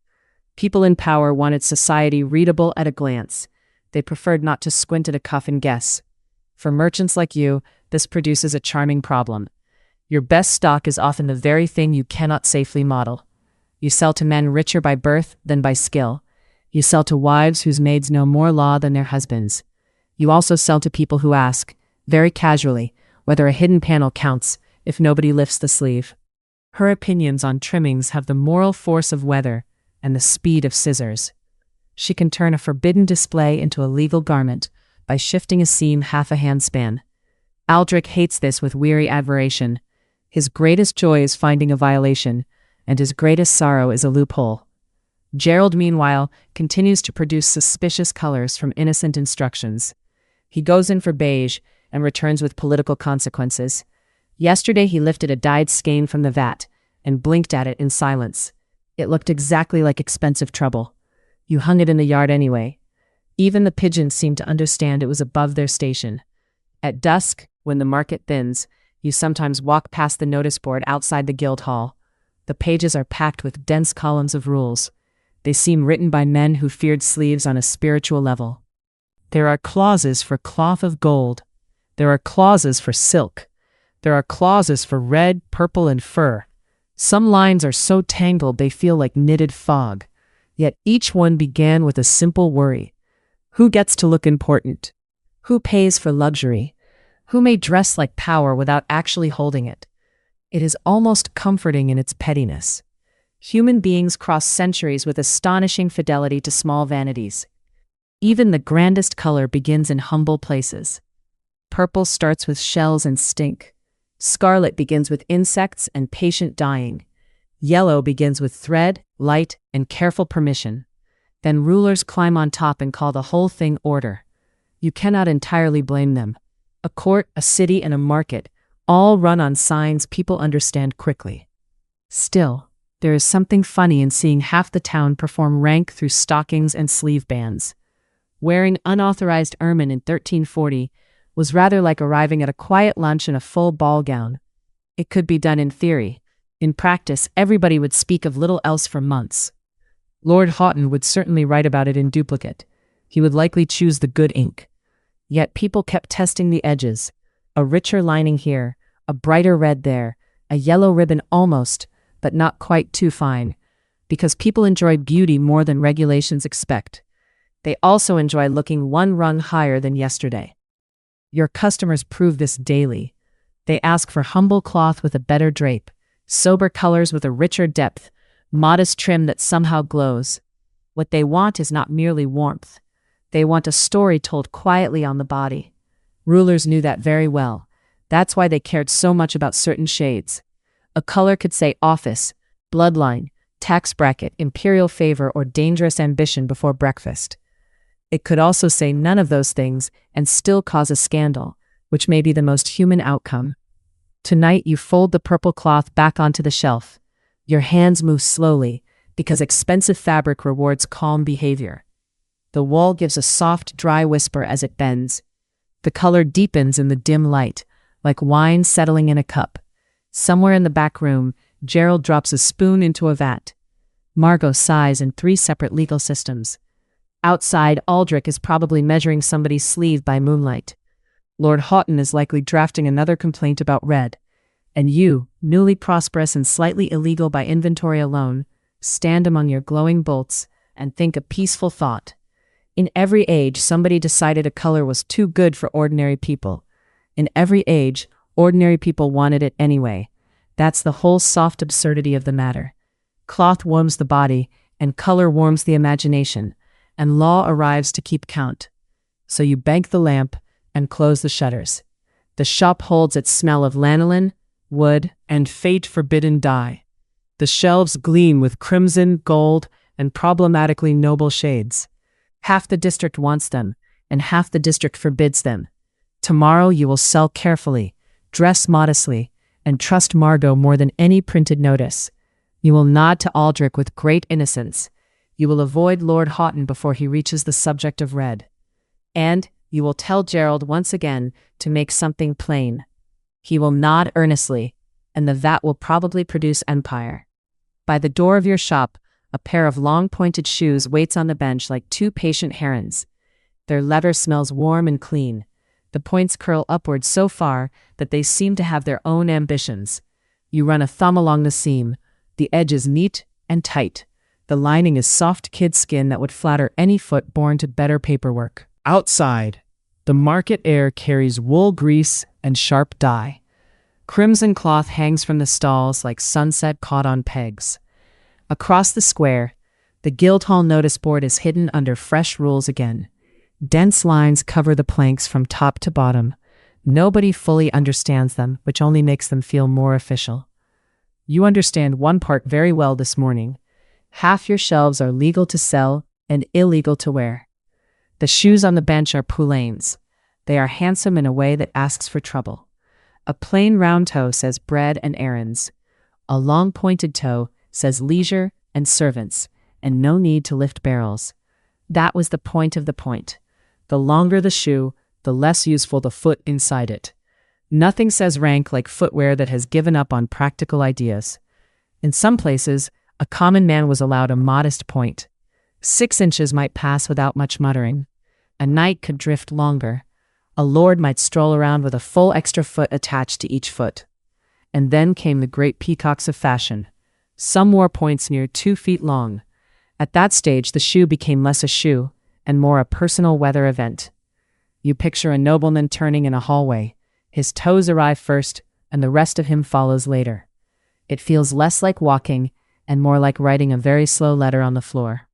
People in power wanted society readable at a glance. They preferred not to squint at a cuff and guess. For merchants like you, this produces a charming problem. Your best stock is often the very thing you cannot safely model. You sell to men richer by birth than by skill. You sell to wives whose maids know more law than their husbands. You also sell to people who ask, very casually, whether a hidden panel counts if nobody lifts the sleeve. Her opinions on trimmings have the moral force of weather and the speed of scissors. She can turn a forbidden display into a legal garment by shifting a seam half a handspan. Aldrich hates this with weary admiration. His greatest joy is finding a violation, and his greatest sorrow is a loophole. Gerald, meanwhile, continues to produce suspicious colors from innocent instructions. He goes in for beige, and returns with political consequences. Yesterday he lifted a dyed skein from the vat and blinked at it in silence. It looked exactly like expensive trouble. You hung it in the yard anyway. Even the pigeons seemed to understand it was above their station. At dusk, when the market thins, you sometimes walk past the notice board outside the guild hall. The pages are packed with dense columns of rules. They seem written by men who feared sleeves on a spiritual level. There are clauses for cloth of gold. There are clauses for silk. There are clauses for red, purple, and fur. Some lines are so tangled they feel like knitted fog. Yet each one began with a simple worry. Who gets to look important? Who pays for luxury? Who may dress like power without actually holding it? It is almost comforting in its pettiness. Human beings cross centuries with astonishing fidelity to small vanities. Even the grandest color begins in humble places. Purple starts with shells and stink. Scarlet begins with insects and patient dying. Yellow begins with thread, light, and careful permission. Then rulers climb on top and call the whole thing order. You cannot entirely blame them. A court, a city, and a market all run on signs people understand quickly. Still, there is something funny in seeing half the town perform rank through stockings and sleeve bands. Wearing unauthorized ermine in 1340 was rather like arriving at a quiet lunch in a full ball gown. It could be done in theory. In practice, everybody would speak of little else for months. Lord Houghton would certainly write about it in duplicate. He would likely choose the good ink. Yet people kept testing the edges. A richer lining here, a brighter red there, a yellow ribbon almost, but not quite too fine, because people enjoy beauty more than regulations expect. They also enjoy looking one rung higher than yesterday. Your customers prove this daily. They ask for humble cloth with a better drape, sober colors with a richer depth, modest trim that somehow glows. What they want is not merely warmth. They want a story told quietly on the body. Rulers knew that very well. That's why they cared so much about certain shades. A color could say office, bloodline, tax bracket, imperial favor, or dangerous ambition before breakfast. It could also say none of those things and still cause a scandal, which may be the most human outcome. Tonight you fold the purple cloth back onto the shelf. Your hands move slowly, because expensive fabric rewards calm behavior. The wall gives a soft, dry whisper as it bends. The color deepens in the dim light, like wine settling in a cup. Somewhere in the back room, Gerald drops a spoon into a vat. Margot sighs in 3 separate legal systems. Outside, Aldrich is probably measuring somebody's sleeve by moonlight. Lord Houghton is likely drafting another complaint about red. And you, newly prosperous and slightly illegal by inventory alone, stand among your glowing bolts and think a peaceful thought. In every age, somebody decided a color was too good for ordinary people. In every age, ordinary people wanted it anyway. That's the whole soft absurdity of the matter. Cloth warms the body, and color warms the imagination, and law arrives to keep count. So you bank the lamp and close the shutters. The shop holds its smell of lanolin, wood, and fate-forbidden dye. The shelves gleam with crimson, gold, and problematically noble shades. Half the district wants them, and half the district forbids them. Tomorrow you will sell carefully, dress modestly, and trust Margot more than any printed notice. You will nod to Aldrich with great innocence. You will avoid Lord Houghton before he reaches the subject of red. And you will tell Gerald once again to make something plain. He will nod earnestly, and the vat will probably produce empire. By the door of your shop, a pair of long-pointed shoes waits on the bench like 2 patient herons. Their leather smells warm and clean. The points curl upward so far that they seem to have their own ambitions. You run a thumb along the seam. The edge is neat and tight. The lining is soft kid skin that would flatter any foot born to better paperwork. Outside, the market air carries wool grease and sharp dye. Crimson cloth hangs from the stalls like sunset caught on pegs. Across the square, the Guildhall notice board is hidden under fresh rules again. Dense lines cover the planks from top to bottom. Nobody fully understands them, which only makes them feel more official. You understand one part very well this morning. Half your shelves are legal to sell and illegal to wear. The shoes on the bench are poulains. They are handsome in a way that asks for trouble. A plain round toe says bread and errands. A long pointed toe says leisure and servants, and no need to lift barrels. That was the point of the point. The longer the shoe, the less useful the foot inside it. Nothing says rank like footwear that has given up on practical ideas. In some places, a common man was allowed a modest point. 6 inches might pass without much muttering. A night could drift longer. A lord might stroll around with a full extra foot attached to each foot. And then came the great peacocks of fashion. Some wore points near 2 feet long. At that stage, the shoe became less a shoe and more a personal weather event. You picture a nobleman turning in a hallway. His toes arrive first, and the rest of him follows later. It feels less like walking and more like writing a very slow letter on the floor.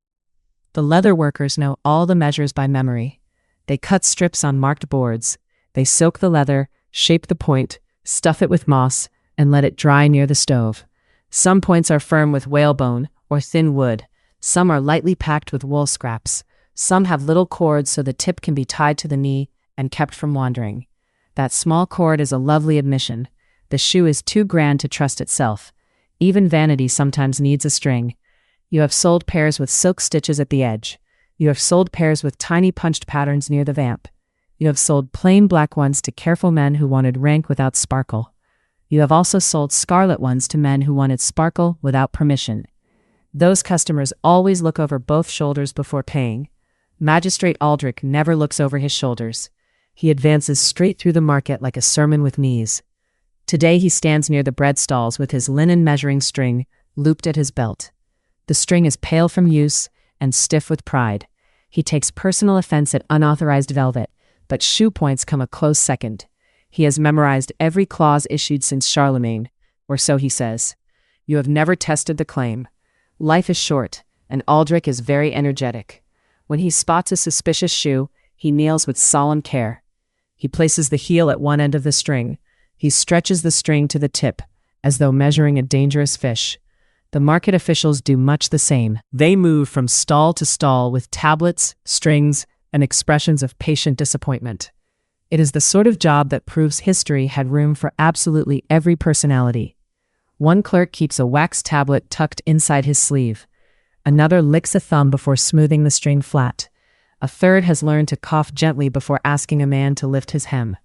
The leather workers know all the measures by memory. They cut strips on marked boards. They soak the leather, shape the point, stuff it with moss, and let it dry near the stove. Some points are firm with whalebone or thin wood. Some are lightly packed with wool scraps. Some have little cords so the tip can be tied to the knee and kept from wandering. That small cord is a lovely admission. The shoe is too grand to trust itself. Even vanity sometimes needs a string. You have sold pairs with silk stitches at the edge. You have sold pairs with tiny punched patterns near the vamp. You have sold plain black ones to careful men who wanted rank without sparkle. You have also sold scarlet ones to men who wanted sparkle without permission. Those customers always look over both shoulders before paying. Magistrate Aldrich never looks over his shoulders. He advances straight through the market like a sermon with knees. Today he stands near the bread stalls with his linen measuring string looped at his belt. The string is pale from use and stiff with pride. He takes personal offense at unauthorized velvet, but shoe points come a close second. He has memorized every clause issued since Charlemagne, or so he says. You have never tested the claim. Life is short, and Aldrich is very energetic. When he spots a suspicious shoe, he kneels with solemn care. He places the heel at one end of the string. He stretches the string to the tip, as though measuring a dangerous fish. The market officials do much the same. They move from stall to stall with tablets, strings, and expressions of patient disappointment. It is the sort of job that proves history had room for absolutely every personality. One clerk keeps a wax tablet tucked inside his sleeve. Another licks a thumb before smoothing the string flat. A third has learned to cough gently before asking a man to lift his hem.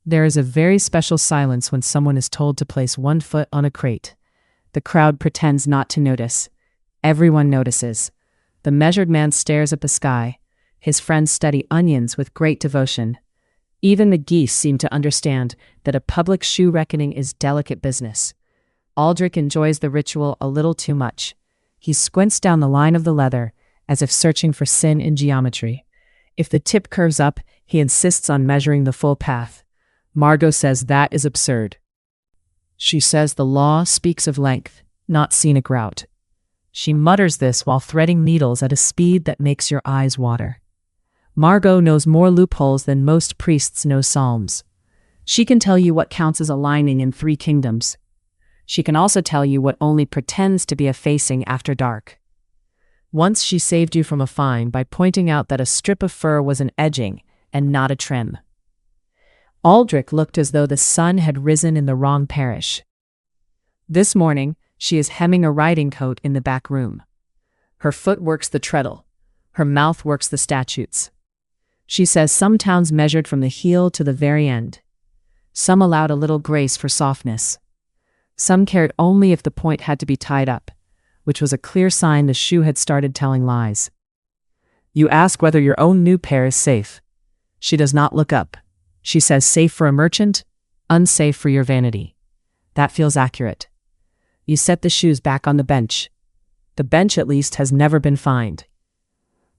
There is a very special silence when someone is told to place one foot on a crate. The crowd pretends not to notice. Everyone notices. The measured man stares at the sky. His friends study onions with great devotion. Even the geese seem to understand that a public shoe reckoning is delicate business. Aldrich enjoys the ritual a little too much. He squints down the line of the leather, as if searching for sin in geometry. If the tip curves up, he insists on measuring the full path. Margot says that is absurd. She says the law speaks of length, not scenic route. She mutters this while threading needles at a speed that makes your eyes water. Margot knows more loopholes than most priests know psalms. She can tell you what counts as a lining in 3 kingdoms. She can also tell you what only pretends to be a facing after dark. Once she saved you from a fine by pointing out that a strip of fur was an edging and not a trim. Aldrich looked as though the sun had risen in the wrong parish. This morning, she is hemming a riding coat in the back room. Her foot works the treadle. Her mouth works the statutes. She says some towns measured from the heel to the very end. Some allowed a little grace for softness. Some cared only if the point had to be tied up, which was a clear sign the shoe had started telling lies. You ask whether your own new pair is safe. She does not look up. She says safe for a merchant, unsafe for your vanity. That feels accurate. You set the shoes back on the bench. The bench, at least, has never been fined.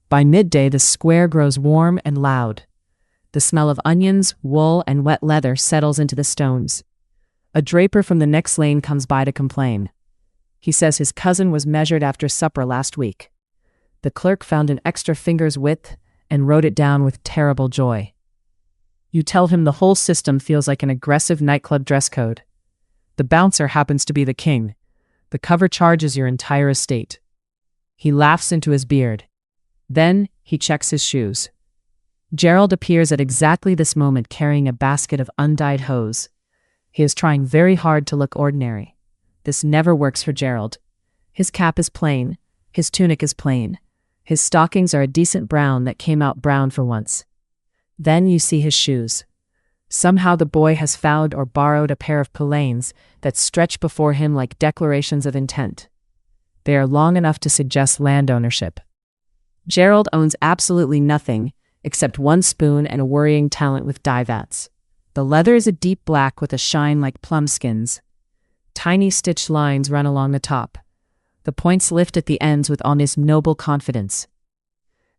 By midday, the square grows warm and loud. The smell of onions, wool, and wet leather settles into the stones. A draper from the next lane comes by to complain. He says his cousin was measured after supper last week. The clerk found an extra finger's width and wrote it down with terrible joy. You tell him the whole system feels like an aggressive nightclub dress code. The bouncer happens to be the king. The cover charges your entire estate. He laughs into his beard. Then he checks his shoes. Gerald appears at exactly this moment carrying a basket of undyed hose. He is trying very hard to look ordinary. This never works for Gerald. His cap is plain. His tunic is plain. His stockings are a decent brown that came out brown for once. Then you see his shoes. Somehow the boy has found or borrowed a pair of polanes that stretch before him like declarations of intent. They are long enough to suggest land ownership. Gerald owns absolutely nothing except one spoon and a worrying talent with dye vats. The leather is a deep black with a shine like plum skins. Tiny stitched lines run along the top. The points lift at the ends with honest, noble confidence.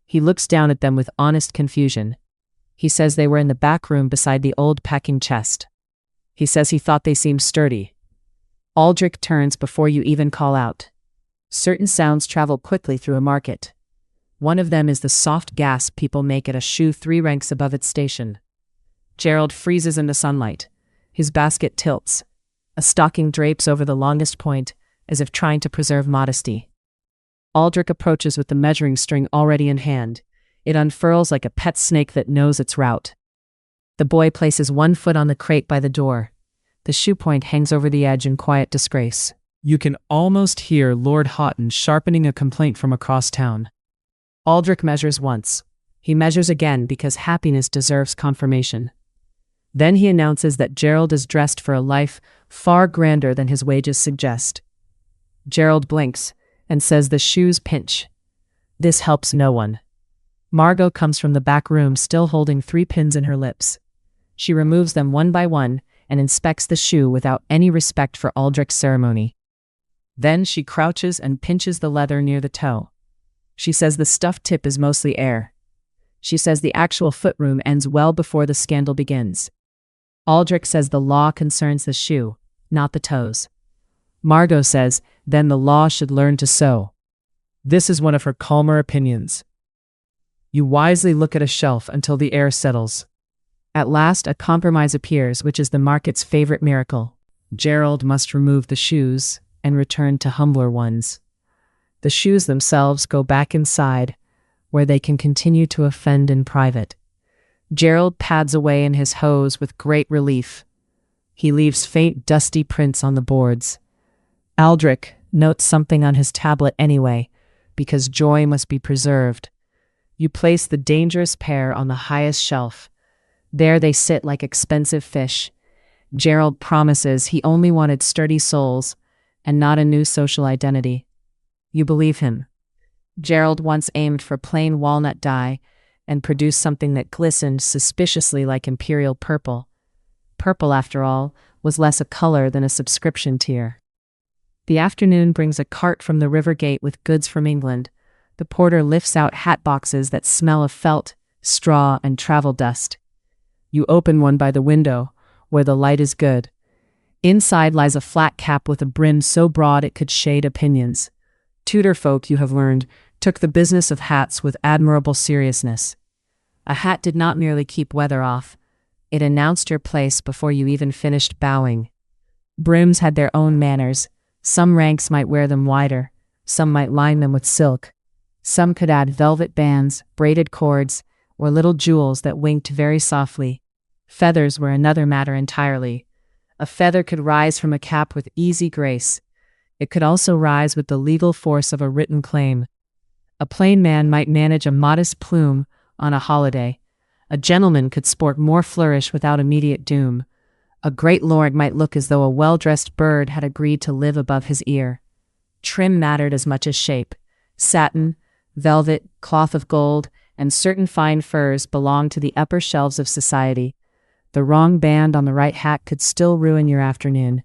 He looks down at them with honest confusion. He says they were in the back room beside the old packing chest. He says he thought they seemed sturdy. Aldrich turns before you even call out. Certain sounds travel quickly through a market. One of them is the soft gasp people make at a shoe 3 ranks above its station. Gerald freezes in the sunlight. His basket tilts. A stocking drapes over the longest point, as if trying to preserve modesty. Aldrich approaches with the measuring string already in hand. It unfurls like a pet snake that knows its route. The boy places one foot on the crate by the door. The shoe point hangs over the edge in quiet disgrace. You can almost hear Lord Houghton sharpening a complaint from across town. Aldrich measures once. He measures again because happiness deserves confirmation. Then he announces that Gerald is dressed for a life far grander than his wages suggest. Gerald blinks and says the shoes pinch. This helps no one. Margot comes from the back room still holding 3 pins in her lips. She removes them one by one and inspects the shoe without any respect for Aldrich's ceremony. Then she crouches and pinches the leather near the toe. She says the stuffed tip is mostly air. She says the actual footroom ends well before the scandal begins. Aldrich says the law concerns the shoe, not the toes. Margot says, then the law should learn to sew. This is one of her calmer opinions. You wisely look at a shelf until the air settles. At last a compromise appears, which is the market's favorite miracle. Gerald must remove the shoes and return to humbler ones. The shoes themselves go back inside, where they can continue to offend in private. Gerald pads away in his hose with great relief. He leaves faint, dusty prints on the boards. Aldrich notes something on his tablet anyway, because joy must be preserved. You place the dangerous pair on the highest shelf. There they sit like expensive fish. Gerald promises he only wanted sturdy soles and not a new social identity. You believe him. Gerald once aimed for plain walnut dye and produced something that glistened suspiciously like imperial purple. Purple, after all, was less a color than a subscription tier. The afternoon brings a cart from the river gate with goods from England. The porter lifts out hat boxes that smell of felt, straw, and travel dust. You open one by the window, where the light is good. Inside lies a flat cap with a brim so broad it could shade opinions. Tudor folk, you have learned, took the business of hats with admirable seriousness. A hat did not merely keep weather off. It announced your place before you even finished bowing. Brims had their own manners. Some ranks might wear them wider. Some might line them with silk. Some could add velvet bands, braided cords, or little jewels that winked very softly. Feathers were another matter entirely. A feather could rise from a cap with easy grace. It could also rise with the legal force of a written claim. A plain man might manage a modest plume on a holiday. A gentleman could sport more flourish without immediate doom. A great lord might look as though a well-dressed bird had agreed to live above his ear. Trim mattered as much as shape. Satin, velvet, cloth of gold, and certain fine furs belonged to the upper shelves of society. The wrong band on the right hat could still ruin your afternoon.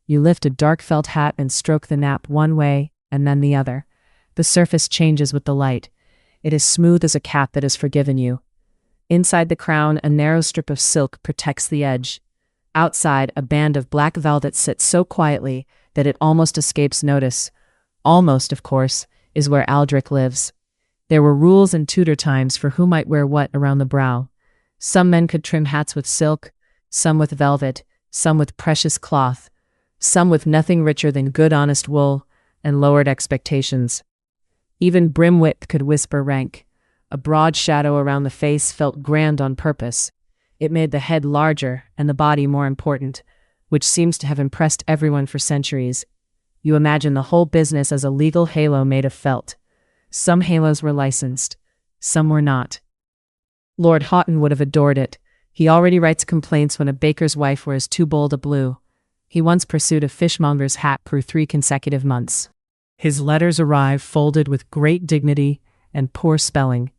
You lift a dark felt hat and stroke the nap one way and then the other. The surface changes with the light. It is smooth as a cap that has forgiven you. Inside the crown, a narrow strip of silk protects the edge. Outside, a band of black velvet sits so quietly that it almost escapes notice. Almost, of course, is where Aldrich lives. There were rules in Tudor times for who might wear what around the brow. Some men could trim hats with silk, some with velvet, some with precious cloth, some with nothing richer than good honest wool and lowered expectations. Even brim width could whisper rank. A broad shadow around the face felt grand on purpose. It made the head larger and the body more important, which seems to have impressed everyone for centuries. You imagine the whole business as a legal halo made of felt. Some halos were licensed, some were not. Lord Houghton would have adored it. He already writes complaints when a baker's wife wears too bold a blue. He once pursued a fishmonger's hat for 3 consecutive months. His letters arrive folded with great dignity and poor spelling.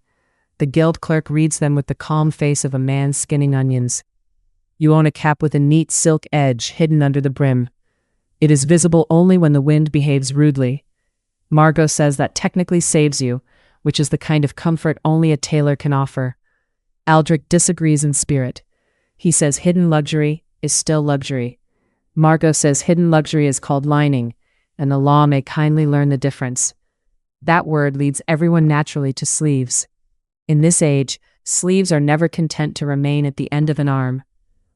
The guild clerk reads them with the calm face of a man skinning onions. You own a cap with a neat silk edge hidden under the brim. It is visible only when the wind behaves rudely. Margot says that technically saves you, which is the kind of comfort only a tailor can offer. Aldrich disagrees in spirit. He says hidden luxury is still luxury. Margot says hidden luxury is called lining, and the law may kindly learn the difference. That word leads everyone naturally to sleeves. In this age, sleeves are never content to remain at the end of an arm.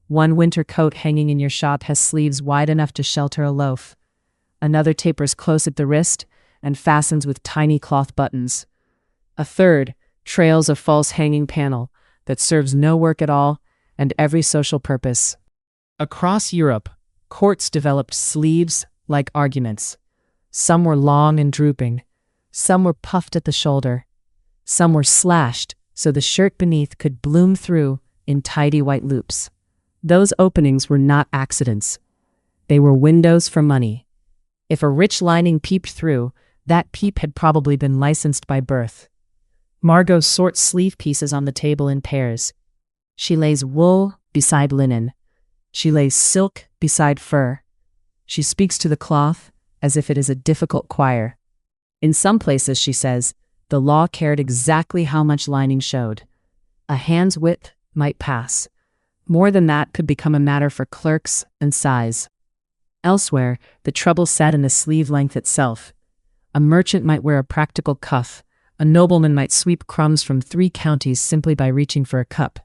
One winter coat hanging in your shop has sleeves wide enough to shelter a loaf. Another tapers close at the wrist and fastens with tiny cloth buttons. A third trails a false hanging panel that serves no work at all and every social purpose. Across Europe, courts developed sleeves like arguments. Some were long and drooping. Some were puffed at the shoulder. Some were slashed so the shirt beneath could bloom through in tidy white loops. Those openings were not accidents. They were windows for money. If a rich lining peeped through, that peep had probably been licensed by birth. Margot sorts sleeve pieces on the table in pairs. She lays wool beside linen. She lays silk beside fur. She speaks to the cloth as if it is a difficult choir. In some places, she says, the law cared exactly how much lining showed. A hand's width might pass. More than that could become a matter for clerks and size. Elsewhere, the trouble sat in the sleeve length itself. A merchant might wear a practical cuff. A nobleman might sweep crumbs from 3 counties simply by reaching for a cup.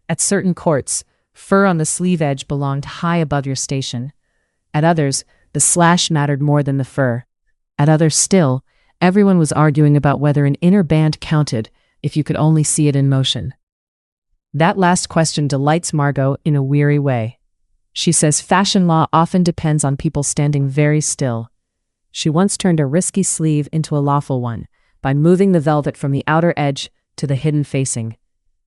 At certain courts, fur on the sleeve edge belonged high above your station. At others, the slash mattered more than the fur. At others still, everyone was arguing about whether an inner band counted if you could only see it in motion. That last question delights Margot in a weary way. She says fashion law often depends on people standing very still. She once turned a risky sleeve into a lawful one by moving the velvet from the outer edge to the hidden facing.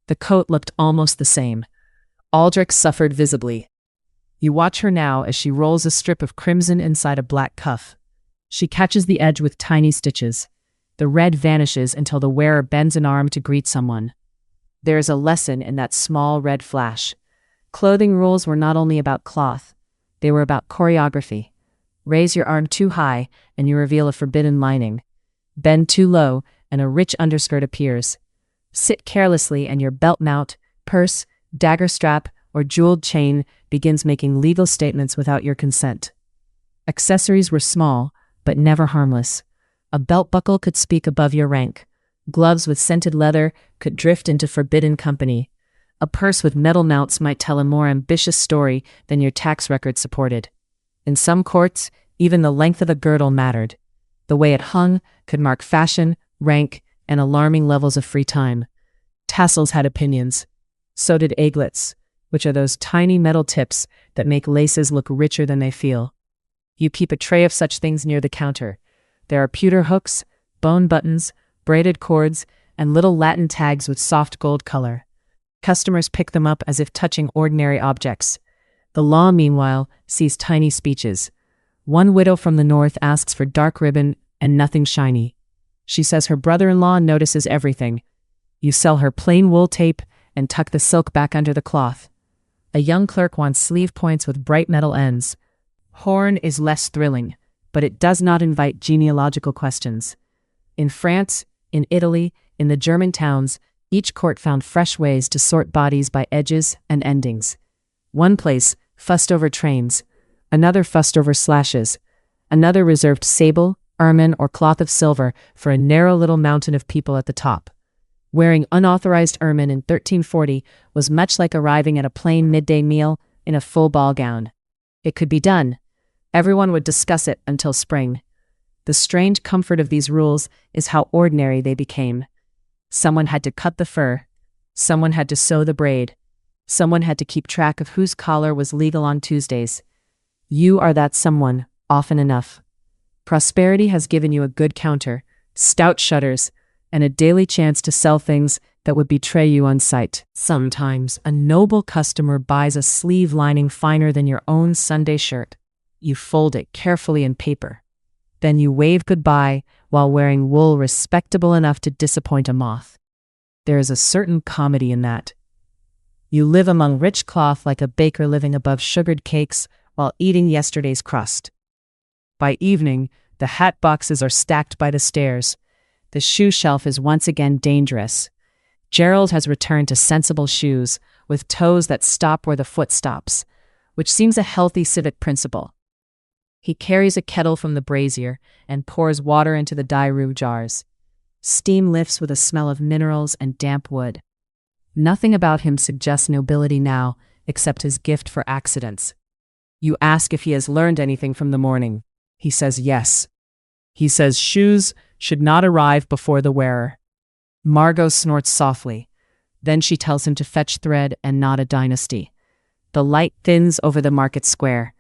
The coat looked almost the same. Aldrich suffered visibly. You watch her now as she rolls a strip of crimson inside a black cuff. She catches the edge with tiny stitches. The red vanishes until the wearer bends an arm to greet someone. There is a lesson in that small red flash. Clothing rules were not only about cloth, they were about choreography. Raise your arm too high and you reveal a forbidden lining. Bend too low and a rich underskirt appears. Sit carelessly and your belt mount, purse, dagger strap, or jeweled chain begins making legal statements without your consent. Accessories were small, but never harmless. A belt buckle could speak above your rank. Gloves with scented leather could drift into forbidden company. A purse with metal mounts might tell a more ambitious story than your tax record supported. In some courts, even the length of a girdle mattered. The way it hung could mark fashion, rank, and alarming levels of free time. Tassels had opinions. So did aiglets, which are those tiny metal tips that make laces look richer than they feel. You keep a tray of such things near the counter. There are pewter hooks, bone buttons, braided cords, and little Latin tags with soft gold color. Customers pick them up as if touching ordinary objects. The law, meanwhile, sees tiny speeches. One widow from the north asks for dark ribbon and nothing shiny. She says her brother-in-law notices everything. You sell her plain wool tape and tuck the silk back under the cloth. A young clerk wants sleeve points with bright metal ends. Horn is less thrilling, but it does not invite genealogical questions. In France, in Italy, in the German towns, each court found fresh ways to sort bodies by edges and endings. One place fussed over trains, another fussed over slashes, another reserved sable, ermine, or cloth of silver for a narrow little mountain of people at the top. Wearing unauthorized ermine in 1340 was much like arriving at a plain midday meal in a full ball gown. It could be done. Everyone would discuss it until spring. The strange comfort of these rules is how ordinary they became. Someone had to cut the fur. Someone had to sew the braid. Someone had to keep track of whose collar was legal on Tuesdays. You are that someone, often enough. Prosperity has given you a good counter, stout shutters, and a daily chance to sell things that would betray you on sight. Sometimes a noble customer buys a sleeve lining finer than your own Sunday shirt. You fold it carefully in paper. Then you wave goodbye while wearing wool respectable enough to disappoint a moth. There is a certain comedy in that. You live among rich cloth like a baker living above sugared cakes while eating yesterday's crust. By evening, the hat boxes are stacked by the stairs. The shoe shelf is once again dangerous. Gerald has returned to sensible shoes, with toes that stop where the foot stops, which seems a healthy civic principle. He carries a kettle from the brazier and pours water into the dye-rue jars. Steam lifts with a smell of minerals and damp wood. Nothing about him suggests nobility now, except his gift for accidents. You ask if he has learned anything from the morning. He says yes. He says shoes should not arrive before the wearer. Margot snorts softly. Then she tells him to fetch thread and not a dynasty. The light thins over the market square.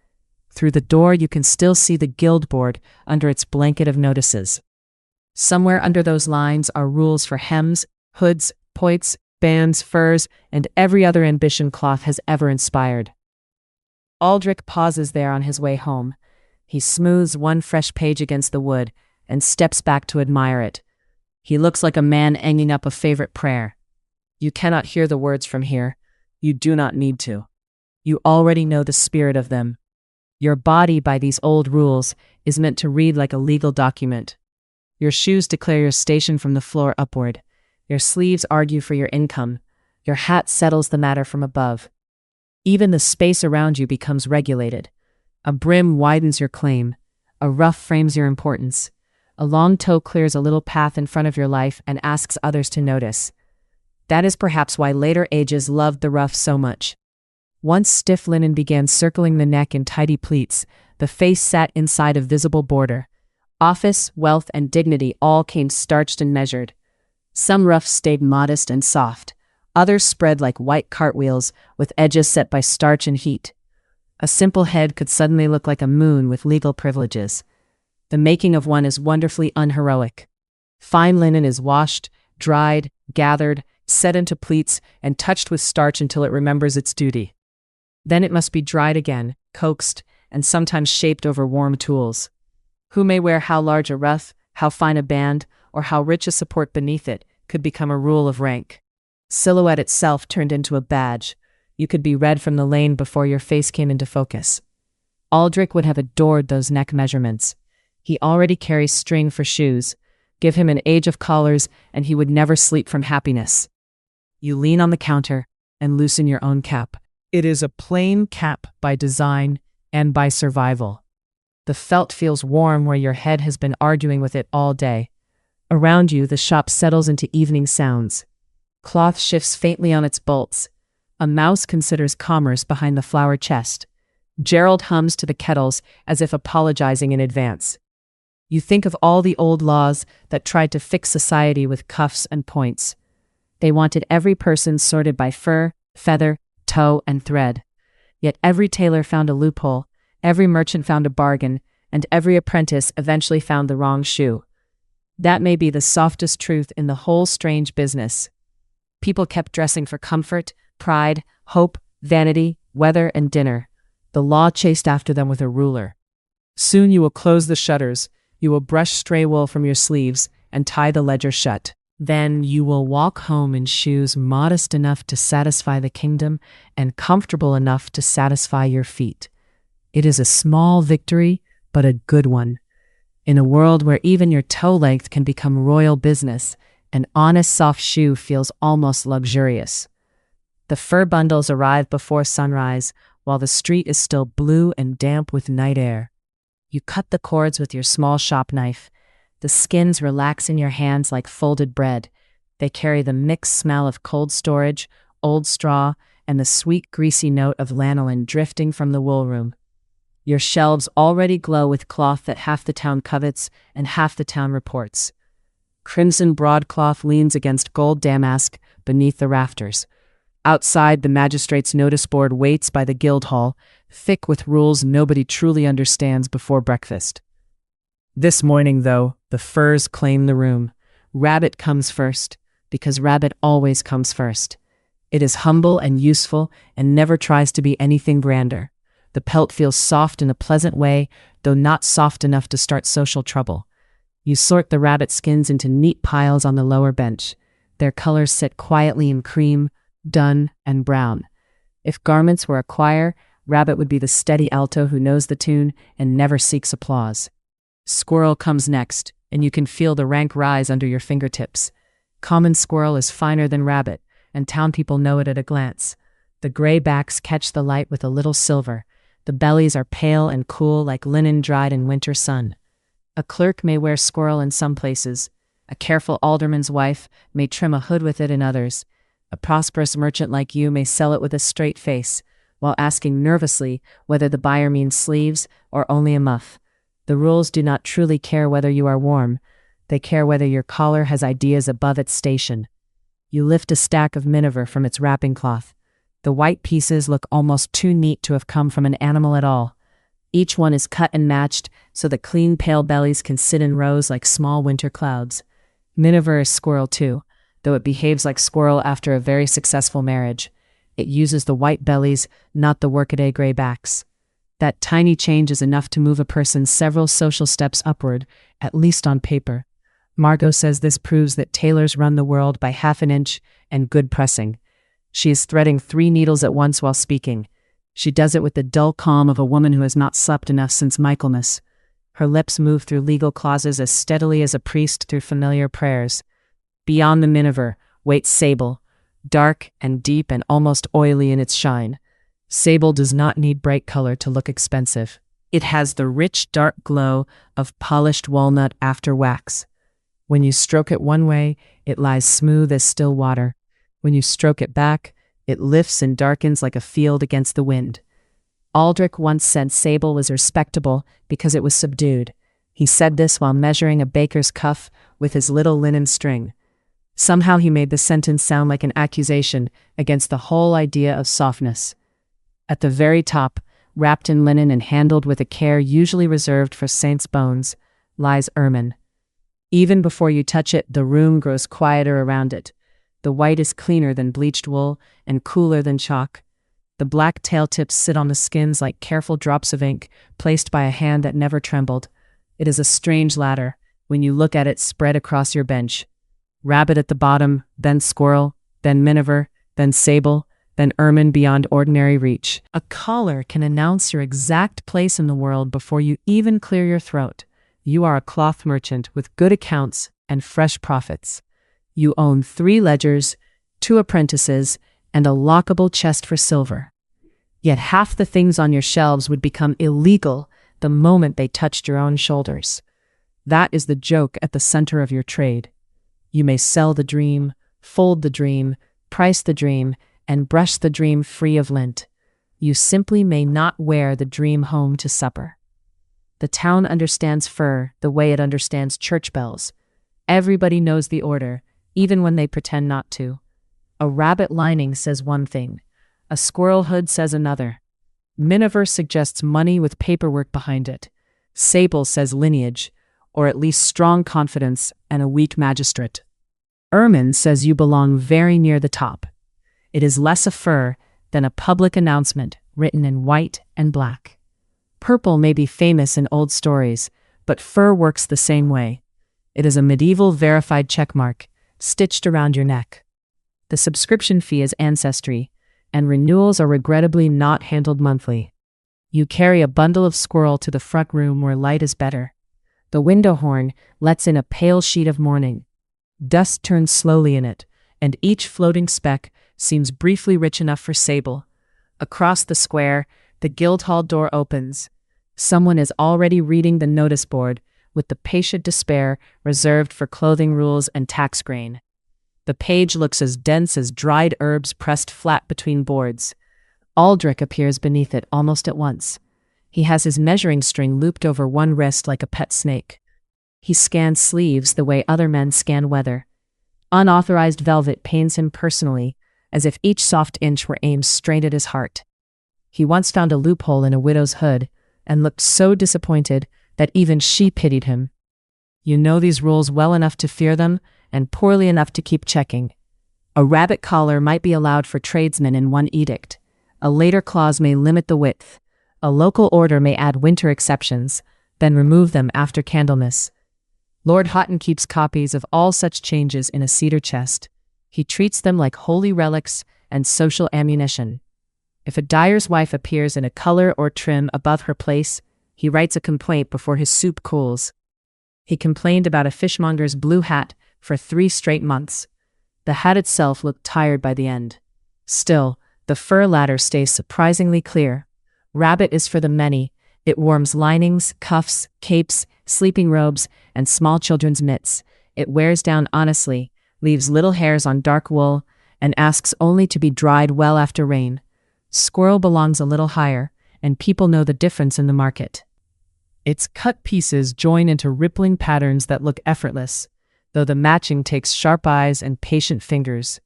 Through the door you can still see the guild board under its blanket of notices. Somewhere under those lines are rules for hems, hoods, points, bands, furs, and every other ambition cloth has ever inspired. Aldrich pauses there on his way home. He smooths one fresh page against the wood and steps back to admire it. He looks like a man hanging up a favorite prayer. You cannot hear the words from here. You do not need to. You already know the spirit of them. Your body, by these old rules, is meant to read like a legal document. Your shoes declare your station from the floor upward. Your sleeves argue for your income. Your hat settles the matter from above. Even the space around you becomes regulated. A brim widens your claim. A ruff frames your importance. A long toe clears a little path in front of your life and asks others to notice. That is perhaps why later ages loved the ruff so much. Once stiff linen began circling the neck in tidy pleats, the face sat inside a visible border. Office, wealth, and dignity all came starched and measured. Some ruffs stayed modest and soft. Others spread like white cartwheels, with edges set by starch and heat. A simple head could suddenly look like a moon with legal privileges. The making of one is wonderfully unheroic. Fine linen is washed, dried, gathered, set into pleats, and touched with starch until it remembers its duty. Then it must be dried again, coaxed, and sometimes shaped over warm tools. Who may wear how large a ruff, how fine a band, or how rich a support beneath it could become a rule of rank. Silhouette itself turned into a badge. You could be read from the lane before your face came into focus. Aldrich would have adored those neck measurements. He already carries string for shoes. Give him an age of collars, and he would never sleep from happiness. You lean on the counter and loosen your own cap. It is a plain cap by design and by survival. The felt feels warm where your head has been arguing with it all day. Around you, the shop settles into evening sounds. Cloth shifts faintly on its bolts. A mouse considers commerce behind the flower chest. Gerald hums to the kettles as if apologizing in advance. You think of all the old laws that tried to fix society with cuffs and points. They wanted every person sorted by fur, feather, toe, and thread. Yet every tailor found a loophole, every merchant found a bargain, and every apprentice eventually found the wrong shoe. That may be the softest truth in the whole strange business. People kept dressing for comfort, pride, hope, vanity, weather, and dinner. The law chased after them with a ruler. Soon you will close the shutters, you will brush stray wool from your sleeves, and tie the ledger shut. Then you will walk home in shoes modest enough to satisfy the kingdom and comfortable enough to satisfy your feet. It is a small victory, but a good one. In a world where even your toe length can become royal business, an honest soft shoe feels almost luxurious. The fur bundles arrive before sunrise, while the street is still blue and damp with night air. You cut the cords with your small shop knife. The skins relax in your hands like folded bread. They carry the mixed smell of cold storage, old straw, and the sweet, greasy note of lanolin drifting from the wool room. Your shelves already glow with cloth that half the town covets and half the town reports. Crimson broadcloth leans against gold damask beneath the rafters. Outside, the magistrate's notice board waits by the guild hall, thick with rules nobody truly understands before breakfast. This morning, though, the furs claim the room. Rabbit comes first, because rabbit always comes first. It is humble and useful and never tries to be anything grander. The pelt feels soft in a pleasant way, though not soft enough to start social trouble. You sort the rabbit skins into neat piles on the lower bench. Their colors sit quietly in cream, dun, and brown. If garments were a choir, rabbit would be the steady alto who knows the tune and never seeks applause. Squirrel comes next, and you can feel the rank rise under your fingertips. Common squirrel is finer than rabbit, and town people know it at a glance. The gray backs catch the light with a little silver. The bellies are pale and cool like linen dried in winter sun. A clerk may wear squirrel in some places. A careful alderman's wife may trim a hood with it in others. A prosperous merchant like you may sell it with a straight face, while asking nervously whether the buyer means sleeves or only a muff. The rules do not truly care whether you are warm. They care whether your collar has ideas above its station. You lift a stack of miniver from its wrapping cloth. The white pieces look almost too neat to have come from an animal at all. Each one is cut and matched so that clean pale bellies can sit in rows like small winter clouds. Miniver is squirrel too, though it behaves like squirrel after a very successful marriage. It uses the white bellies, not the workaday gray backs. That tiny change is enough to move a person several social steps upward, at least on paper. Margot says this proves that tailors run the world by half an inch and good pressing. She is threading 3 needles at once while speaking. She does it with the dull calm of a woman who has not slept enough since Michaelmas. Her lips move through legal clauses as steadily as a priest through familiar prayers. Beyond the miniver waits sable, dark and deep and almost oily in its shine. Sable does not need bright color to look expensive. It has the rich, dark glow of polished walnut after wax. When you stroke it one way, it lies smooth as still water. When you stroke it back, it lifts and darkens like a field against the wind. Aldrich once said sable was respectable because it was subdued. He said this while measuring a baker's cuff with his little linen string. Somehow he made the sentence sound like an accusation against the whole idea of softness. At the very top, wrapped in linen and handled with a care usually reserved for saints' bones, lies ermine. Even before you touch it, the room grows quieter around it. The white is cleaner than bleached wool and cooler than chalk. The black tail tips sit on the skins like careful drops of ink placed by a hand that never trembled. It is a strange ladder when you look at it spread across your bench. Rabbit at the bottom, then squirrel, then miniver, then sable, then ermine beyond ordinary reach. A collar can announce your exact place in the world before you even clear your throat. You are a cloth merchant with good accounts and fresh profits. You own 3 ledgers, 2 apprentices, and a lockable chest for silver. Yet half the things on your shelves would become illegal the moment they touched your own shoulders. That is the joke at the center of your trade. You may sell the dream, fold the dream, price the dream, and brush the dream free of lint. You simply may not wear the dream home to supper. The town understands fur the way it understands church bells. Everybody knows the order, even when they pretend not to. A rabbit lining says one thing. A squirrel hood says another. Miniver suggests money with paperwork behind it. Sable says lineage, or at least strong confidence and a weak magistrate. Ermine says you belong very near the top. It is less a fur than a public announcement written in white and black. Purple may be famous in old stories, but fur works the same way. It is a medieval verified checkmark, stitched around your neck. The subscription fee is ancestry, and renewals are regrettably not handled monthly. You carry a bundle of squirrel to the front room where light is better. The window horn lets in a pale sheet of morning. Dust turns slowly in it, and each floating speck seems briefly rich enough for sable. Across the square, the Guildhall door opens. Someone is already reading the notice board with the patient despair reserved for clothing rules and tax grain. The page looks as dense as dried herbs pressed flat between boards. Aldrich appears beneath it almost at once. He has his measuring string looped over one wrist like a pet snake. He scans sleeves the way other men scan weather. Unauthorized velvet pains him personally, as if each soft inch were aimed straight at his heart. He once found a loophole in a widow's hood, and looked so disappointed that even she pitied him. You know these rules well enough to fear them, and poorly enough to keep checking. A rabbit collar might be allowed for tradesmen in one edict. A later clause may limit the width. A local order may add winter exceptions, then remove them after Candlemas. Lord Houghton keeps copies of all such changes in a cedar chest. He treats them like holy relics and social ammunition. If a dyer's wife appears in a color or trim above her place, he writes a complaint before his soup cools. He complained about a fishmonger's blue hat for 3 straight months. The hat itself looked tired by the end. Still, the fur ladder stays surprisingly clear. Rabbit is for the many. It warms linings, cuffs, capes, sleeping robes, and small children's mitts. It wears down honestly, leaves little hairs on dark wool, and asks only to be dried well after rain. Squirrel belongs a little higher, and people know the difference in the market. Its cut pieces join into rippling patterns that look effortless, though the matching takes sharp eyes and patient fingers.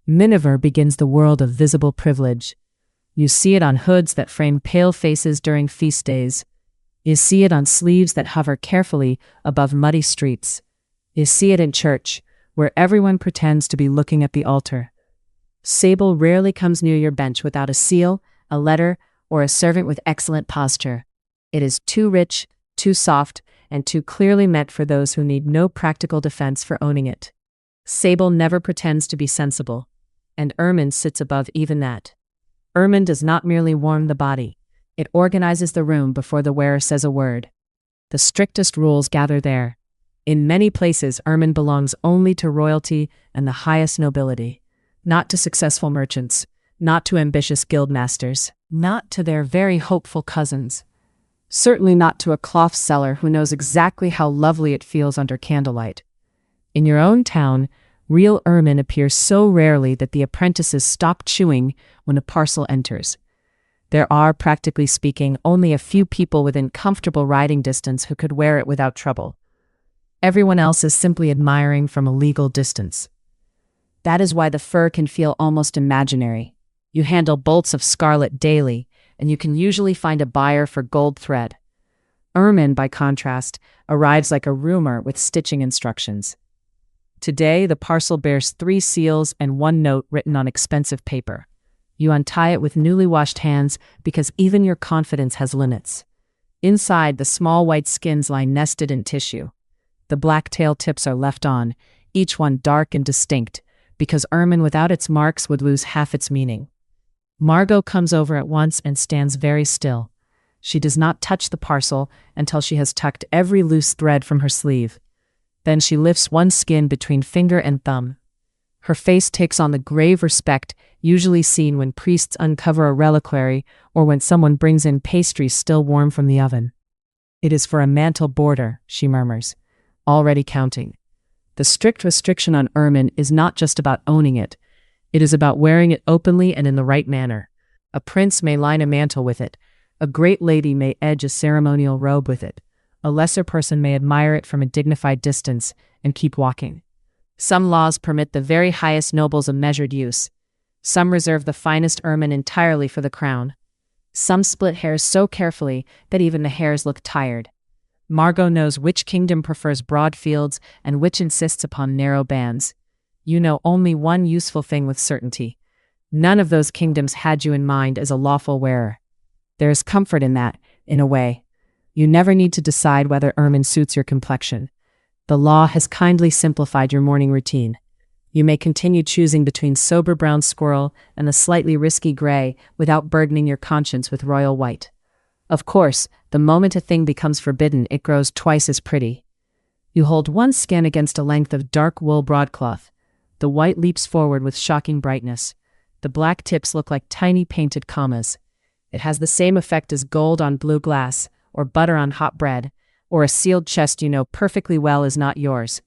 Miniver begins the world of visible privilege. You see it on hoods that frame pale faces during feast days. You see it on sleeves that hover carefully above muddy streets. You see it in church, where everyone pretends to be looking at the altar. Sable rarely comes near your bench without a seal, a letter, or a servant with excellent posture. It is too rich, too soft, and too clearly meant for those who need no practical defense for owning it. Sable never pretends to be sensible, and ermine sits above even that. Ermine does not merely warm the body. It organizes the room before the wearer says a word. The strictest rules gather there. In many places, ermine belongs only to royalty and the highest nobility. Not to successful merchants, not to ambitious guildmasters, not to their very hopeful cousins. Certainly not to a cloth seller who knows exactly how lovely it feels under candlelight. In your own town, real ermine appears so rarely that the apprentices stop chewing when a parcel enters. There are, practically speaking, only a few people within comfortable riding distance who could wear it without trouble. Everyone else is simply admiring from a legal distance. That is why the fur can feel almost imaginary. You handle bolts of scarlet daily, and you can usually find a buyer for gold thread. Ermine, by contrast, arrives like a rumor with stitching instructions. Today, the parcel bears 3 seals and 1 note written on expensive paper. You untie it with newly washed hands because even your confidence has limits. Inside, the small white skins lie nested in tissue. The black tail tips are left on, each one dark and distinct, because ermine without its marks would lose half its meaning. Margot comes over at once and stands very still. She does not touch the parcel until she has tucked every loose thread from her sleeve. Then she lifts one skin between finger and thumb. Her face takes on the grave respect usually seen when priests uncover a reliquary or when someone brings in pastries still warm from the oven. "It is for a mantle border," she murmurs, already counting. The strict restriction on ermine is not just about owning it. It is about wearing it openly and in the right manner. A prince may line a mantle with it. A great lady may edge a ceremonial robe with it. A lesser person may admire it from a dignified distance and keep walking. Some laws permit the very highest nobles a measured use. Some reserve the finest ermine entirely for the crown. Some split hairs so carefully that even the hairs look tired. Margot knows which kingdom prefers broad fields and which insists upon narrow bands. You know only one useful thing with certainty. None of those kingdoms had you in mind as a lawful wearer. There is comfort in that, in a way. You never need to decide whether ermine suits your complexion. The law has kindly simplified your morning routine. You may continue choosing between sober brown squirrel and the slightly risky gray without burdening your conscience with royal white. Of course, the moment a thing becomes forbidden, it grows twice as pretty. You hold one skin against a length of dark wool broadcloth. The white leaps forward with shocking brightness. The black tips look like tiny painted commas. It has the same effect as gold on blue glass, or butter on hot bread, or a sealed chest you know perfectly well is not yours.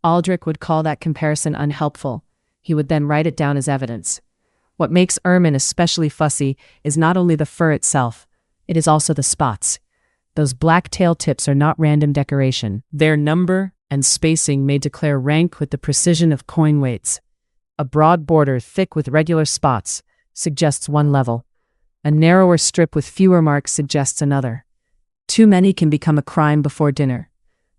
Aldrich would call that comparison unhelpful. He would then write it down as evidence. What makes ermine especially fussy is not only the fur itself, it is also the spots. Those black tail tips are not random decoration. Their number and spacing may declare rank with the precision of coin weights. A broad border thick with regular spots suggests one level. A narrower strip with fewer marks suggests another. Too many can become a crime before dinner.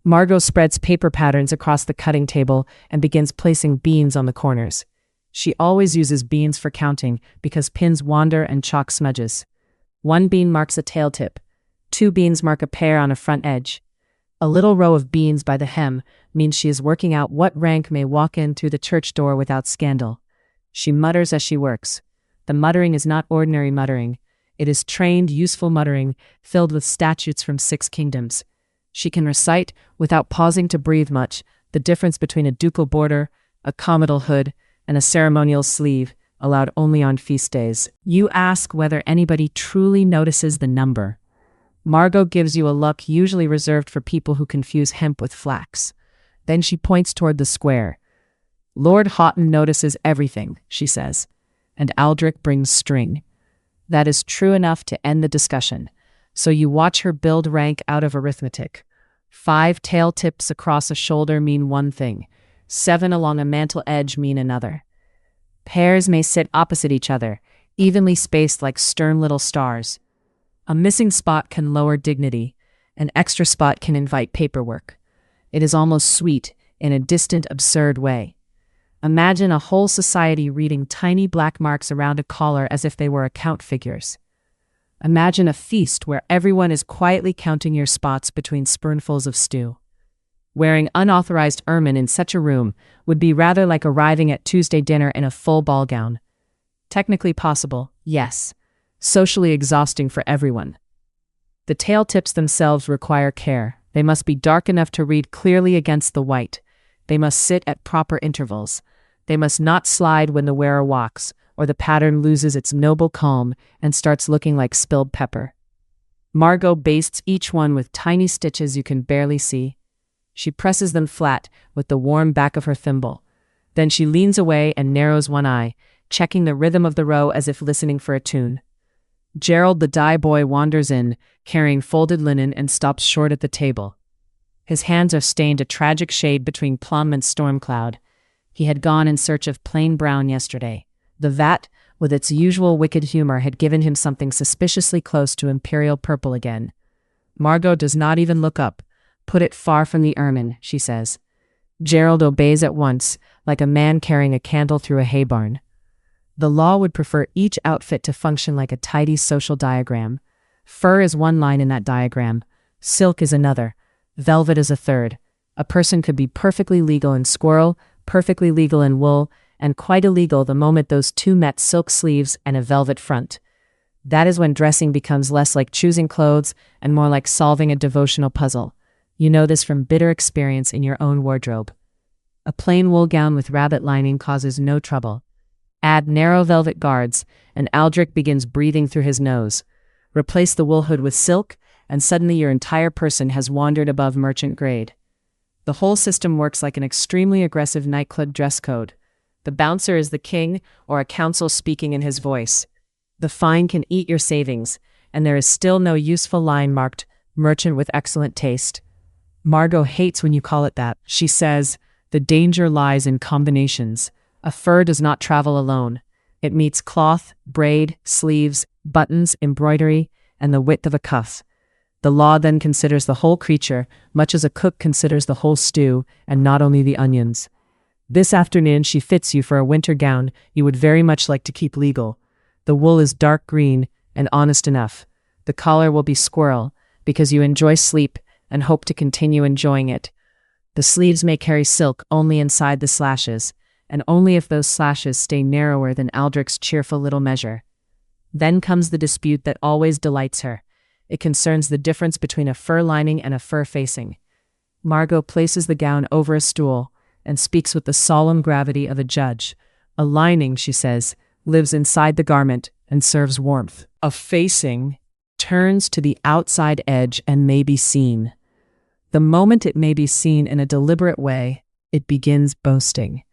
Margot spreads paper patterns across the cutting table and begins placing beans on the corners. She always uses beans for counting because pins wander and chalk smudges. 1 bean marks a tail tip. 2 beans mark a pair on a front edge. A little row of beans by the hem means she is working out what rank may walk in through the church door without scandal. She mutters as she works. The muttering is not ordinary muttering. It is trained, useful muttering filled with statutes from 6 kingdoms. She can recite, without pausing to breathe much, the difference between a ducal border, a comital hood, and a ceremonial sleeve, allowed only on feast days. You ask whether anybody truly notices the number. Margot gives you a look usually reserved for people who confuse hemp with flax. Then she points toward the square. Lord Houghton notices everything, she says, and Aldrich brings string. That is true enough to end the discussion, so you watch her build rank out of arithmetic. 5 tail tips across a shoulder mean one thing. 7 along a mantle edge mean another. Pairs may sit opposite each other, evenly spaced like stern little stars. A missing spot can lower dignity. An extra spot can invite paperwork. It is almost sweet, in a distant, absurd way. Imagine a whole society reading tiny black marks around a collar as if they were account figures. Imagine a feast where everyone is quietly counting your spots between spoonfuls of stew. Wearing unauthorized ermine in such a room would be rather like arriving at Tuesday dinner in a full ball gown. Technically possible, yes. Socially exhausting for everyone. The tail tips themselves require care. They must be dark enough to read clearly against the white. They must sit at proper intervals. They must not slide when the wearer walks, or the pattern loses its noble calm and starts looking like spilled pepper. Margot bastes each one with tiny stitches you can barely see. She presses them flat with the warm back of her thimble. Then she leans away and narrows one eye, checking the rhythm of the row as if listening for a tune. Gerald the dye boy wanders in, carrying folded linen, and stops short at the table. His hands are stained a tragic shade between plum and storm cloud. He had gone in search of plain brown yesterday. The vat, with its usual wicked humor, had given him something suspiciously close to imperial purple again. Margot does not even look up. Put it far from the ermine, she says. Gerald obeys at once, like a man carrying a candle through a hay barn. The law would prefer each outfit to function like a tidy social diagram. Fur is one line in that diagram. Silk is another. Velvet is a third. A person could be perfectly legal in squirrel, perfectly legal in wool, and quite illegal the moment those two met: silk sleeves and a velvet front. That is when dressing becomes less like choosing clothes and more like solving a devotional puzzle. You know this from bitter experience in your own wardrobe. A plain wool gown with rabbit lining causes no trouble. Add narrow velvet guards, and Aldrich begins breathing through his nose. Replace the wool hood with silk, and suddenly your entire person has wandered above merchant grade. The whole system works like an extremely aggressive nightclub dress code. The bouncer is the king, or a counsel speaking in his voice. The fine can eat your savings, and there is still no useful line marked "merchant with excellent taste." Margot hates when you call it that. She says, the danger lies in combinations. A fur does not travel alone. It meets cloth, braid, sleeves, buttons, embroidery, and the width of a cuff. The law then considers the whole creature, much as a cook considers the whole stew, and not only the onions. This afternoon she fits you for a winter gown you would very much like to keep legal. The wool is dark green and honest enough. The collar will be squirrel, because you enjoy sleep and hope to continue enjoying it. The sleeves may carry silk only inside the slashes, and only if those slashes stay narrower than Aldrich's cheerful little measure. Then comes the dispute that always delights her. It concerns the difference between a fur lining and a fur facing. Margot places the gown over a stool and speaks with the solemn gravity of a judge. A lining, she says, lives inside the garment and serves warmth. A facing turns to the outside edge and may be seen. The moment it may be seen in a deliberate way, it begins boasting.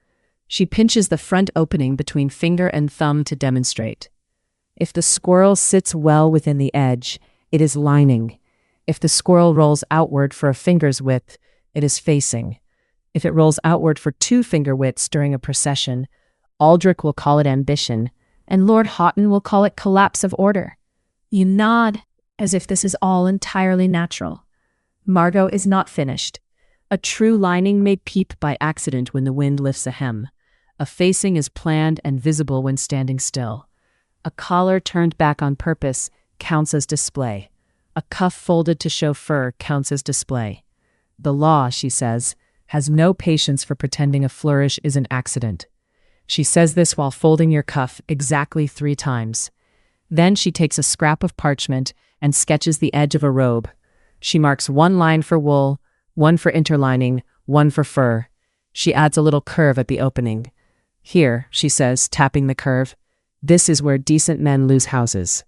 She pinches the front opening between finger and thumb to demonstrate. If the squirrel sits well within the edge, it is lining. If the squirrel rolls outward for a finger's width, it is facing. If it rolls outward for 2 finger widths during a procession, Aldrich will call it ambition, and Lord Houghton will call it collapse of order. You nod, as if this is all entirely natural. Margot is not finished. A true lining may peep by accident when the wind lifts a hem. A facing is planned and visible when standing still. A collar turned back on purpose counts as display. A cuff folded to show fur counts as display. The law, she says, has no patience for pretending a flourish is an accident. She says this while folding your cuff exactly 3 times. Then she takes a scrap of parchment and sketches the edge of a robe. She marks 1 line for wool, 1 for interlining, 1 for fur. She adds a little curve at the opening. Here, she says, tapping the curve, this is where decent men lose houses.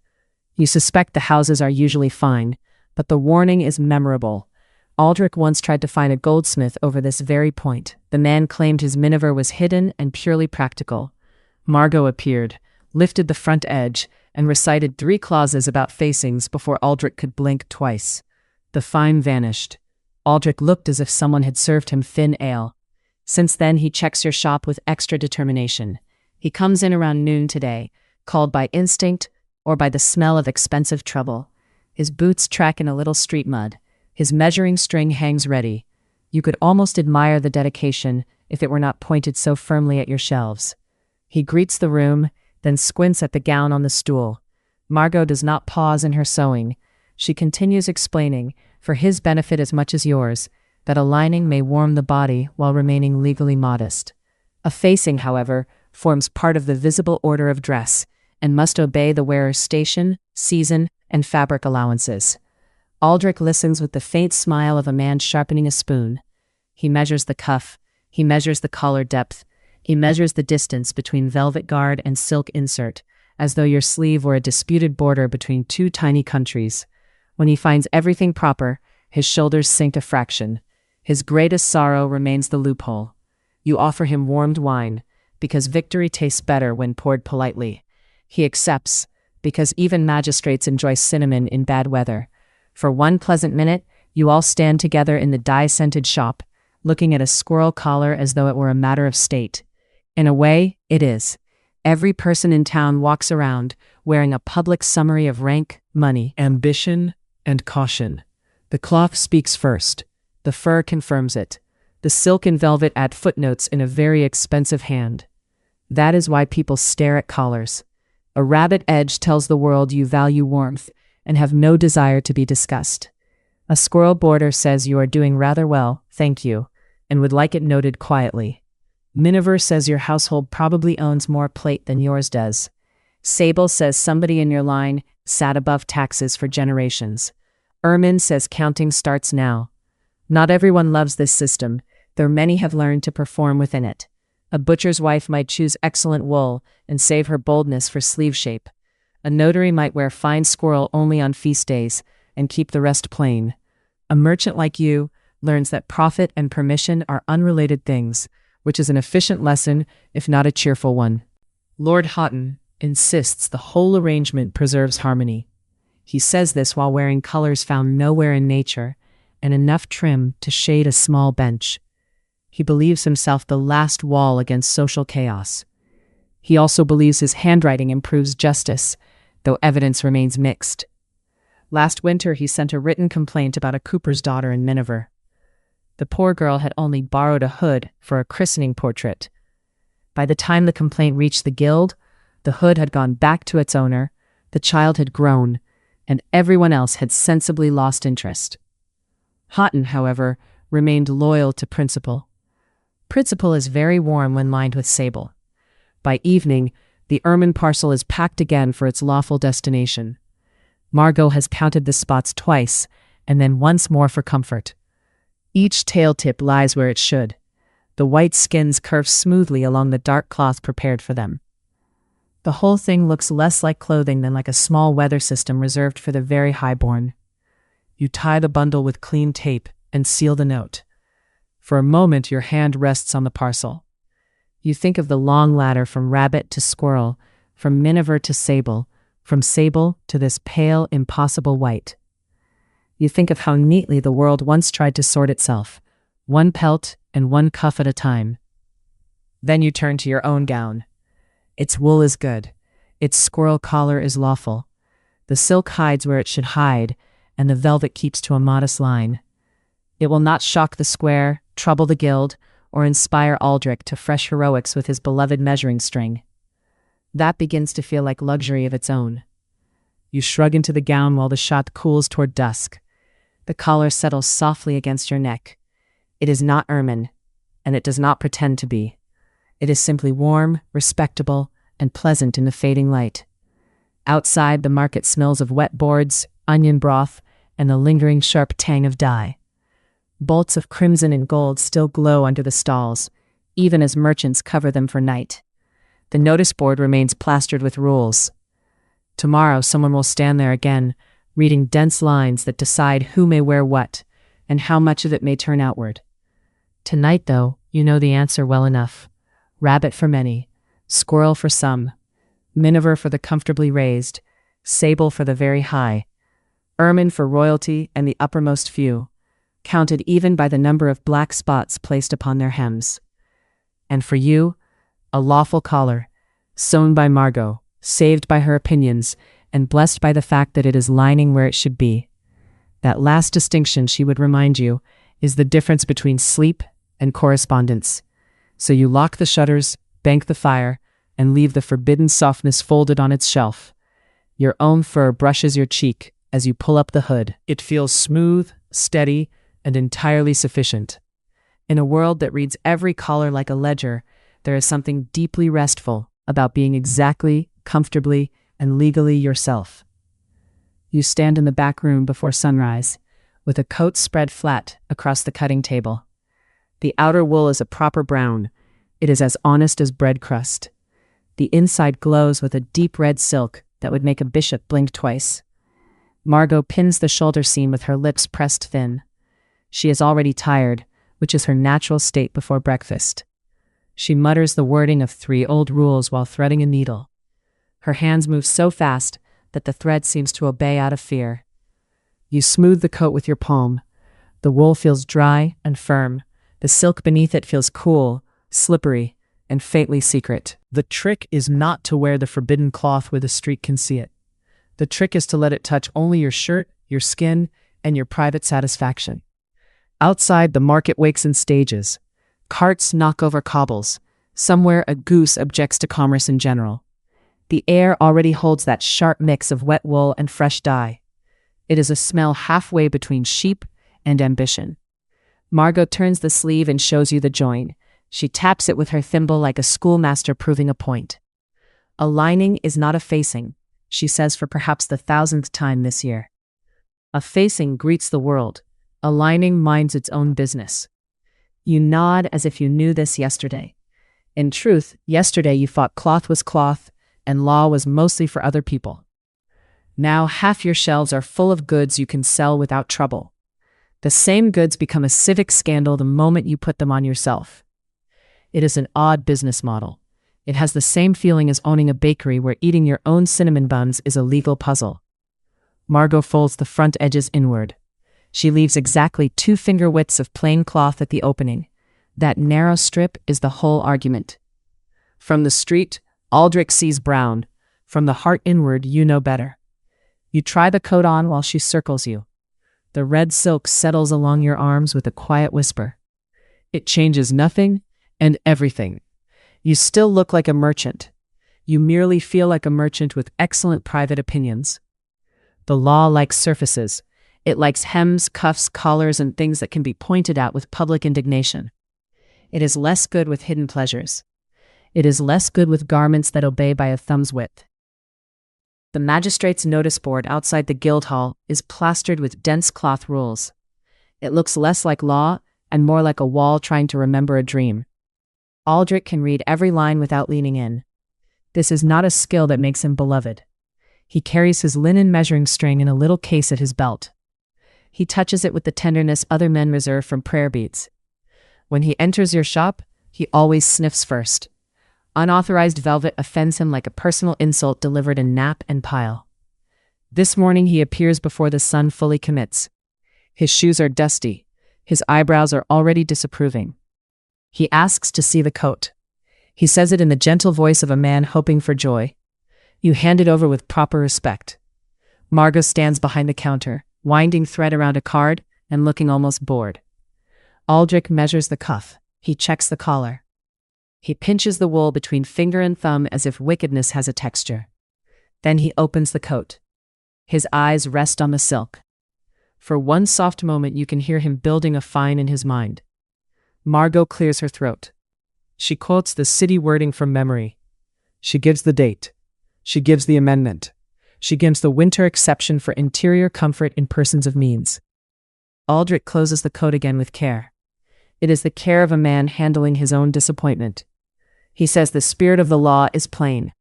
You suspect the houses are usually fine, but the warning is memorable. Aldrich once tried to find a goldsmith over this very point. The man claimed his miniver was hidden and purely practical. Margot appeared, lifted the front edge, and recited 3 clauses about facings before Aldrich could blink twice. The fime vanished. Aldrich looked as if someone had served him thin ale. Since then, he checks your shop with extra determination. He comes in around noon today, called by instinct or by the smell of expensive trouble. His boots track in a little street mud. His measuring string hangs ready. You could almost admire the dedication if it were not pointed so firmly at your shelves. He greets the room, then squints at the gown on the stool. Margot does not pause in her sewing. She continues explaining, for his benefit as much as yours, that a lining may warm the body while remaining legally modest. A facing, however, forms part of the visible order of dress and must obey the wearer's station, season, and fabric allowances. Aldrich listens with the faint smile of a man sharpening a spoon. He measures the cuff. He measures the collar depth. He measures the distance between velvet guard and silk insert, as though your sleeve were a disputed border between 2 tiny countries. When he finds everything proper, his shoulders sink a fraction. His greatest sorrow remains the loophole. You offer him warmed wine, because victory tastes better when poured politely. He accepts, because even magistrates enjoy cinnamon in bad weather. For 1 pleasant minute, you all stand together in the dye-scented shop, looking at a squirrel collar as though it were a matter of state. In a way, it is. Every person in town walks around, wearing a public summary of rank, money, ambition, and caution. The cloth speaks first. The fur confirms it. The silk and velvet add footnotes in a very expensive hand. That is why people stare at collars. A rabbit edge tells the world you value warmth and have no desire to be discussed. A squirrel border says you are doing rather well, thank you, and would like it noted quietly. Miniver says your household probably owns more plate than yours does. Sable says somebody in your line sat above taxes for generations. Ermine says counting starts now. Not everyone loves this system, though many have learned to perform within it. A butcher's wife might choose excellent wool and save her boldness for sleeve shape. A notary might wear fine squirrel only on feast days and keep the rest plain. A merchant like you learns that profit and permission are unrelated things, which is an efficient lesson, if not a cheerful one. Lord Houghton insists the whole arrangement preserves harmony. He says this while wearing colors found nowhere in nature and enough trim to shade a small bench. He believes himself the last wall against social chaos. He also believes his handwriting improves justice, though evidence remains mixed. Last winter, he sent a written complaint about a cooper's daughter in Miniver. The poor girl had only borrowed a hood for a christening portrait. By the time the complaint reached the guild, the hood had gone back to its owner, the child had grown, and everyone else had sensibly lost interest. Houghton, however, remained loyal to principle. Principle is very warm when lined with sable. By evening, the ermine parcel is packed again for its lawful destination. Margot has counted the spots twice, and then once more for comfort. Each tail tip lies where it should. The white skins curve smoothly along the dark cloth prepared for them. The whole thing looks less like clothing than like a small weather system reserved for the very highborn. You tie the bundle with clean tape and seal the note. For a moment, your hand rests on the parcel. You think of the long ladder from rabbit to squirrel, from miniver to sable, from sable to this pale, impossible white. You think of how neatly the world once tried to sort itself, one pelt and one cuff at a time. Then you turn to your own gown. Its wool is good. Its squirrel collar is lawful. The silk hides where it should hide, and the velvet keeps to a modest line. It will not shock the square, trouble the guild, or inspire Aldrich to fresh heroics with his beloved measuring string. That begins to feel like luxury of its own. You shrug into the gown while the shot cools toward dusk. The collar settles softly against your neck. It is not ermine, and it does not pretend to be. It is simply warm, respectable, and pleasant in the fading light. Outside, the market smells of wet boards, onion broth, and the lingering sharp tang of dye. Bolts of crimson and gold still glow under the stalls, even as merchants cover them for night. The notice board remains plastered with rules. Tomorrow someone will stand there again, reading dense lines that decide who may wear what, and how much of it may turn outward. Tonight, though, you know the answer well enough. Rabbit for many, squirrel for some, miniver for the comfortably raised, sable for the very high, ermine for royalty and the uppermost few, counted even by the number of black spots placed upon their hems. And for you, a lawful collar, sewn by Margot, saved by her opinions, and blessed by the fact that it is lining where it should be. That last distinction, she would remind you, is the difference between sleep and correspondence. So you lock the shutters, bank the fire, and leave the forbidden softness folded on its shelf. Your own fur brushes your cheek as you pull up the hood. It feels smooth, steady, and entirely sufficient. In a world that reads every collar like a ledger, there is something deeply restful about being exactly, comfortably, and legally yourself. You stand in the back room before sunrise, with a coat spread flat across the cutting table. The outer wool is a proper brown. It is as honest as bread crust. The inside glows with a deep red silk that would make a bishop blink twice. Margot pins the shoulder seam with her lips pressed thin. She is already tired, which is her natural state before breakfast. She mutters the wording of 3 old rules while threading a needle. Her hands move so fast that the thread seems to obey out of fear. You smooth the coat with your palm. The wool feels dry and firm. The silk beneath it feels cool, slippery, and faintly secret. The trick is not to wear the forbidden cloth where the street can see it. The trick is to let it touch only your shirt, your skin, and your private satisfaction. Outside, the market wakes in stages. Carts knock over cobbles. Somewhere a goose objects to commerce in general. The air already holds that sharp mix of wet wool and fresh dye. It is a smell halfway between sheep and ambition. Margot turns the sleeve and shows you the join. She taps it with her thimble like a schoolmaster proving a point. A lining is not a facing, she says for perhaps the 1000th time this year. A facing greets the world. A lining minds its own business. You nod as if you knew this yesterday. In truth, yesterday you thought cloth was cloth, and law was mostly for other people. Now half your shelves are full of goods you can sell without trouble. The same goods become a civic scandal the moment you put them on yourself. It is an odd business model. It has the same feeling as owning a bakery where eating your own cinnamon buns is a legal puzzle. Margot folds the front edges inward. She leaves exactly 2 finger widths of plain cloth at the opening. That narrow strip is the whole argument. From the street, Aldrich sees brown. From the heart inward, you know better. You try the coat on while she circles you. The red silk settles along your arms with a quiet whisper. It changes nothing and everything. You still look like a merchant. You merely feel like a merchant with excellent private opinions. The law likes surfaces. It likes hems, cuffs, collars, and things that can be pointed at with public indignation. It is less good with hidden pleasures. It is less good with garments that obey by a thumb's width. The magistrate's notice board outside the Guildhall is plastered with dense cloth rules. It looks less like law and more like a wall trying to remember a dream. Aldrich can read every line without leaning in. This is not a skill that makes him beloved. He carries his linen measuring string in a little case at his belt. He touches it with the tenderness other men reserve from prayer beads. When he enters your shop, he always sniffs first. Unauthorized velvet offends him like a personal insult delivered in nap and pile. This morning he appears before the sun fully commits. His shoes are dusty. His eyebrows are already disapproving. He asks to see the coat. He says it in the gentle voice of a man hoping for joy. You hand it over with proper respect. Margot stands behind the counter, winding thread around a card and looking almost bored. Aldrich measures the cuff. He checks the collar. He pinches the wool between finger and thumb as if wickedness has a texture. Then he opens the coat. His eyes rest on the silk. For one soft moment you can hear him building a fine in his mind. Margot clears her throat. She quotes the city wording from memory. She gives the date. She gives the amendment. She gives the winter exception for interior comfort in persons of means. Aldrich closes the coat again with care. It is the care of a man handling his own disappointment. He says the spirit of the law is plain.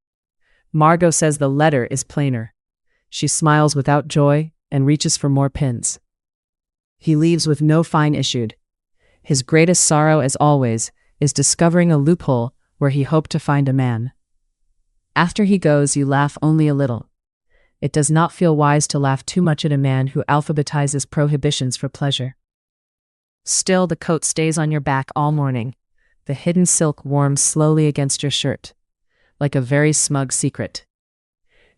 Margot says the letter is plainer. She smiles without joy and reaches for more pins. He leaves with no fine issued. His greatest sorrow, as always, is discovering a loophole where he hoped to find a man. After he goes, you laugh only a little. It does not feel wise to laugh too much at a man who alphabetizes prohibitions for pleasure. Still, the coat stays on your back all morning. The hidden silk warms slowly against your shirt, like a very smug secret.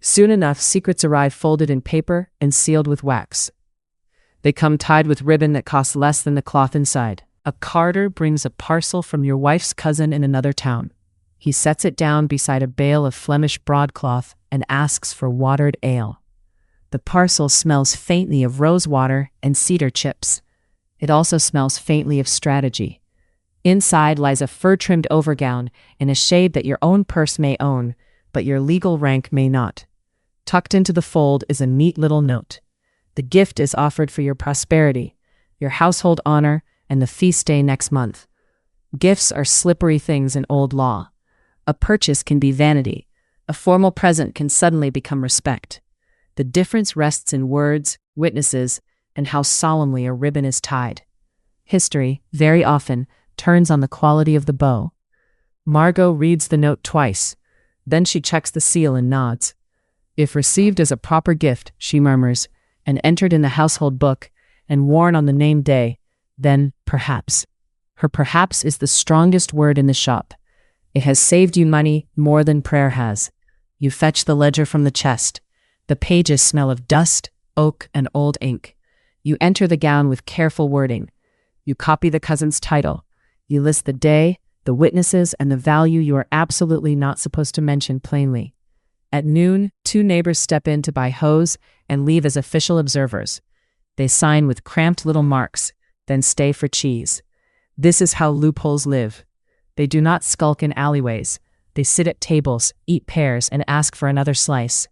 Soon enough, secrets arrive folded in paper and sealed with wax. They come tied with ribbon that costs less than the cloth inside. A carter brings a parcel from your wife's cousin in another town. He sets it down beside a bale of Flemish broadcloth and asks for watered ale. The parcel smells faintly of rose water and cedar chips. It also smells faintly of strategy. Inside lies a fur-trimmed overgown in a shade that your own purse may own, but your legal rank may not. Tucked into the fold is a neat little note. The gift is offered for your prosperity, your household honor, and the feast day next month. Gifts are slippery things in old law. A purchase can be vanity. A formal present can suddenly become respect. The difference rests in words, witnesses, and how solemnly a ribbon is tied. History, very often, turns on the quality of the bow. Margot reads the note twice. Then she checks the seal and nods. If received as a proper gift, she murmurs, and entered in the household book, and worn on the named day, then perhaps. Her perhaps is the strongest word in the shop. It has saved you money more than prayer has. You fetch the ledger from the chest. The pages smell of dust, oak, and old ink. You enter the gown with careful wording. You copy the cousin's title. You list the day, the witnesses, and the value you are absolutely not supposed to mention plainly. At noon, 2 neighbors step in to buy hose and leave as official observers. They sign with cramped little marks, then stay for cheese. This is how loopholes live. They do not skulk in alleyways. They sit at tables, eat pears, and ask for another slice.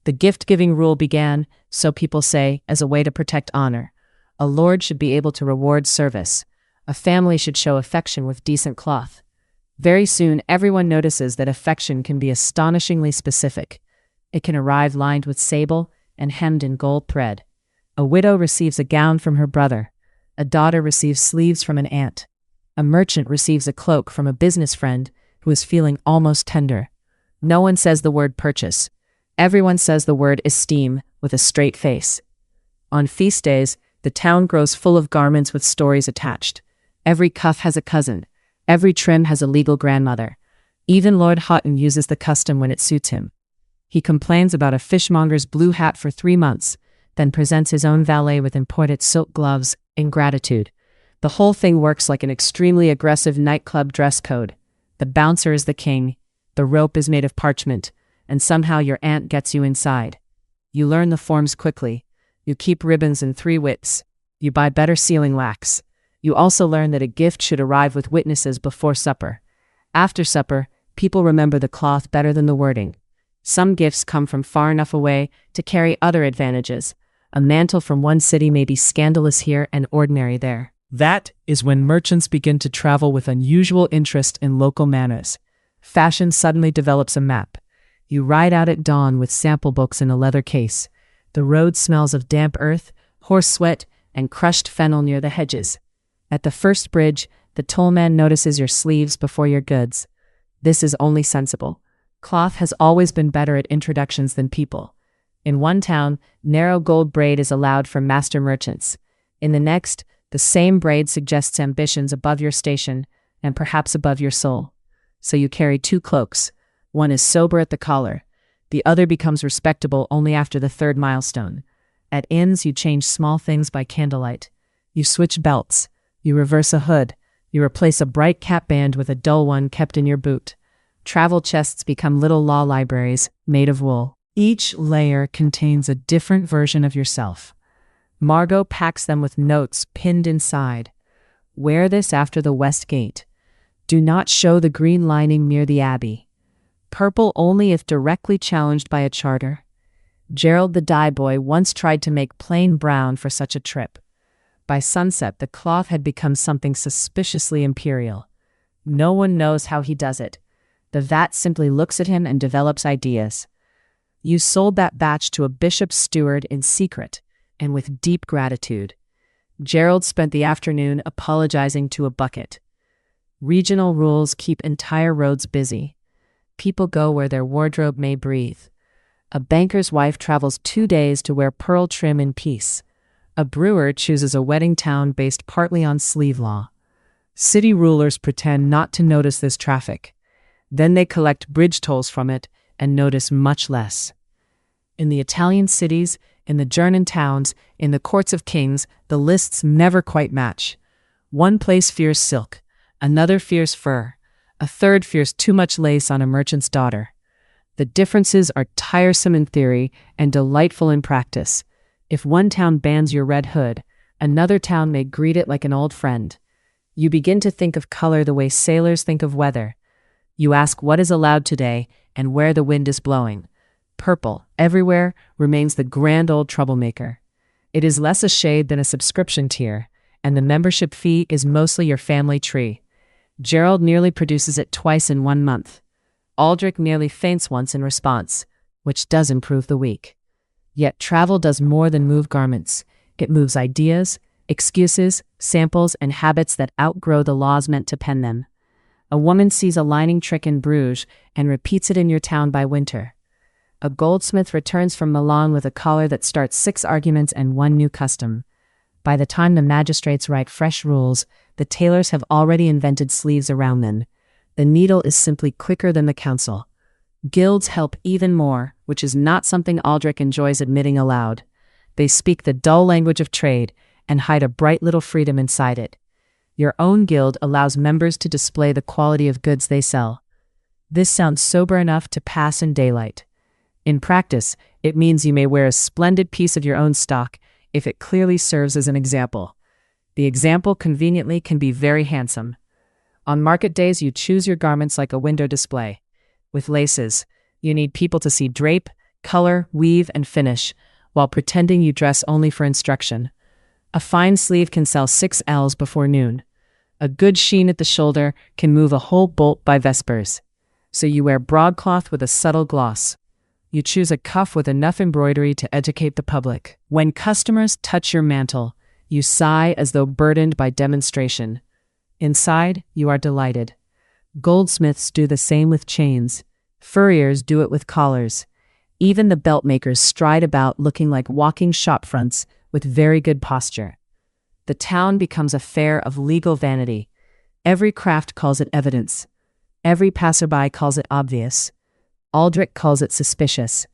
The gift-giving rule began, so people say, as a way to protect honor. A lord should be able to reward service. A family should show affection with decent cloth. Very soon, everyone notices that affection can be astonishingly specific. It can arrive lined with sable and hemmed in gold thread. A widow receives a gown from her brother. A daughter receives sleeves from an aunt. A merchant receives a cloak from a business friend who is feeling almost tender. No one says the word purchase. Everyone says the word esteem with a straight face. On feast days, the town grows full of garments with stories attached. Every cuff has a cousin. Every trim has a legal grandmother. Even Lord Houghton uses the custom when it suits him. He complains about a fishmonger's blue hat for 3 months, then presents his own valet with imported silk gloves in gratitude. The whole thing works like an extremely aggressive nightclub dress code. The bouncer is the king, the rope is made of parchment, and somehow your aunt gets you inside. You learn the forms quickly. You keep ribbons and 3 whips. You buy better sealing wax. You also learn that a gift should arrive with witnesses before supper. After supper, people remember the cloth better than the wording. Some gifts come from far enough away to carry other advantages. A mantle from one city may be scandalous here and ordinary there. That is when merchants begin to travel with unusual interest in local manners. Fashion suddenly develops a map. You ride out at dawn with sample books in a leather case. The road smells of damp earth, horse sweat, and crushed fennel near the hedges. At the first bridge, the tollman notices your sleeves before your goods. This is only sensible. Cloth has always been better at introductions than people. In one town, narrow gold braid is allowed for master merchants. In the next, the same braid suggests ambitions above your station and perhaps above your soul. So you carry two cloaks. One is sober at the collar. The other becomes respectable only after the third milestone. At inns, you change small things by candlelight. You switch belts. You reverse a hood. You replace a bright cap band with a dull one kept in your boot. Travel chests become little law libraries made of wool. Each layer contains a different version of yourself. Margot packs them with notes pinned inside. Wear this after the West Gate. Do not show the green lining near the Abbey. Purple only if directly challenged by a charter. Gerald the dye boy once tried to make plain brown for such a trip. By sunset, the cloth had become something suspiciously imperial. No one knows how he does it. The vat simply looks at him and develops ideas. You sold that batch to a bishop's steward in secret, and with deep gratitude. Gerald spent the afternoon apologizing to a bucket. Regional rules keep entire roads busy. People go where their wardrobe may breathe. A banker's wife travels 2 days to wear pearl trim in peace. A brewer chooses a wedding town based partly on sleeve law. City rulers pretend not to notice this traffic. Then they collect bridge tolls from it and notice much less. In the Italian cities, in the German towns, in the courts of kings, the lists never quite match. One place fears silk, another fears fur, a third fears too much lace on a merchant's daughter. The differences are tiresome in theory and delightful in practice. If one town bans your red hood, another town may greet it like an old friend. You begin to think of color the way sailors think of weather. You ask what is allowed today and where the wind is blowing. Purple, everywhere, remains the grand old troublemaker. It is less a shade than a subscription tier, and the membership fee is mostly your family tree. Gerald nearly produces it twice in 1 month. Aldrich nearly faints once in response, which does improve the week. Yet travel does more than move garments. It moves ideas, excuses, samples, and habits that outgrow the laws meant to pen them. A woman sees a lining trick in Bruges and repeats it in your town by winter. A goldsmith returns from Milan with a collar that starts 6 arguments and 1 new custom. By the time the magistrates write fresh rules, the tailors have already invented sleeves around them. The needle is simply quicker than the counsel. Guilds help even more, which is not something Aldrich enjoys admitting aloud. They speak the dull language of trade and hide a bright little freedom inside it. Your own guild allows members to display the quality of goods they sell. This sounds sober enough to pass in daylight. In practice, it means you may wear a splendid piece of your own stock if it clearly serves as an example. The example conveniently can be very handsome. On market days, you choose your garments like a window display. With laces, you need people to see drape, color, weave, and finish, while pretending you dress only for instruction. A fine sleeve can sell 6 Ls before noon. A good sheen at the shoulder can move a whole bolt by vespers. So you wear broadcloth with a subtle gloss. You choose a cuff with enough embroidery to educate the public. When customers touch your mantle, you sigh as though burdened by demonstration. Inside, you are delighted. Goldsmiths do the same with chains. Furriers do it with collars. Even the belt makers stride about looking like walking shop fronts with very good posture. The town becomes a fair of legal vanity. Every craft calls it evidence. Every passerby calls it obvious. Aldrich calls it suspicious.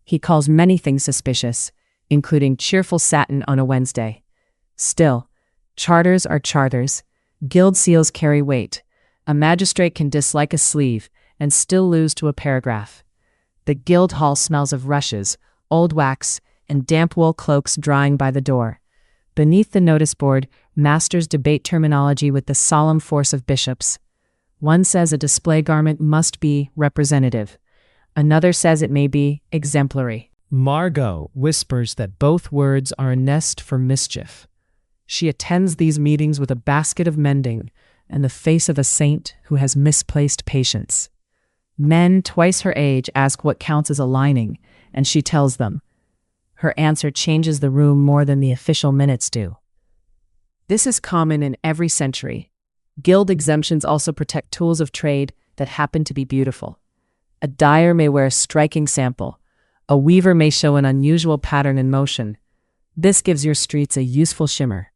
He calls many things suspicious, including cheerful satin on a Wednesday. Still, charters are charters. Guild seals carry weight. A magistrate can dislike a sleeve and still lose to a paragraph. The guild hall smells of rushes, old wax, and damp wool cloaks drying by the door. Beneath the notice board, masters debate terminology with the solemn force of bishops. One says a display garment must be representative. Another says it may be exemplary. Margot whispers that both words are a nest for mischief. She attends these meetings with a basket of mending and the face of a saint who has misplaced patience. Men twice her age ask what counts as a lining, and she tells them. Her answer changes the room more than the official minutes do. This is common in every century. Guild exemptions also protect tools of trade that happen to be beautiful. A dyer may wear a striking sample. A weaver may show an unusual pattern in motion. This gives your streets a useful shimmer.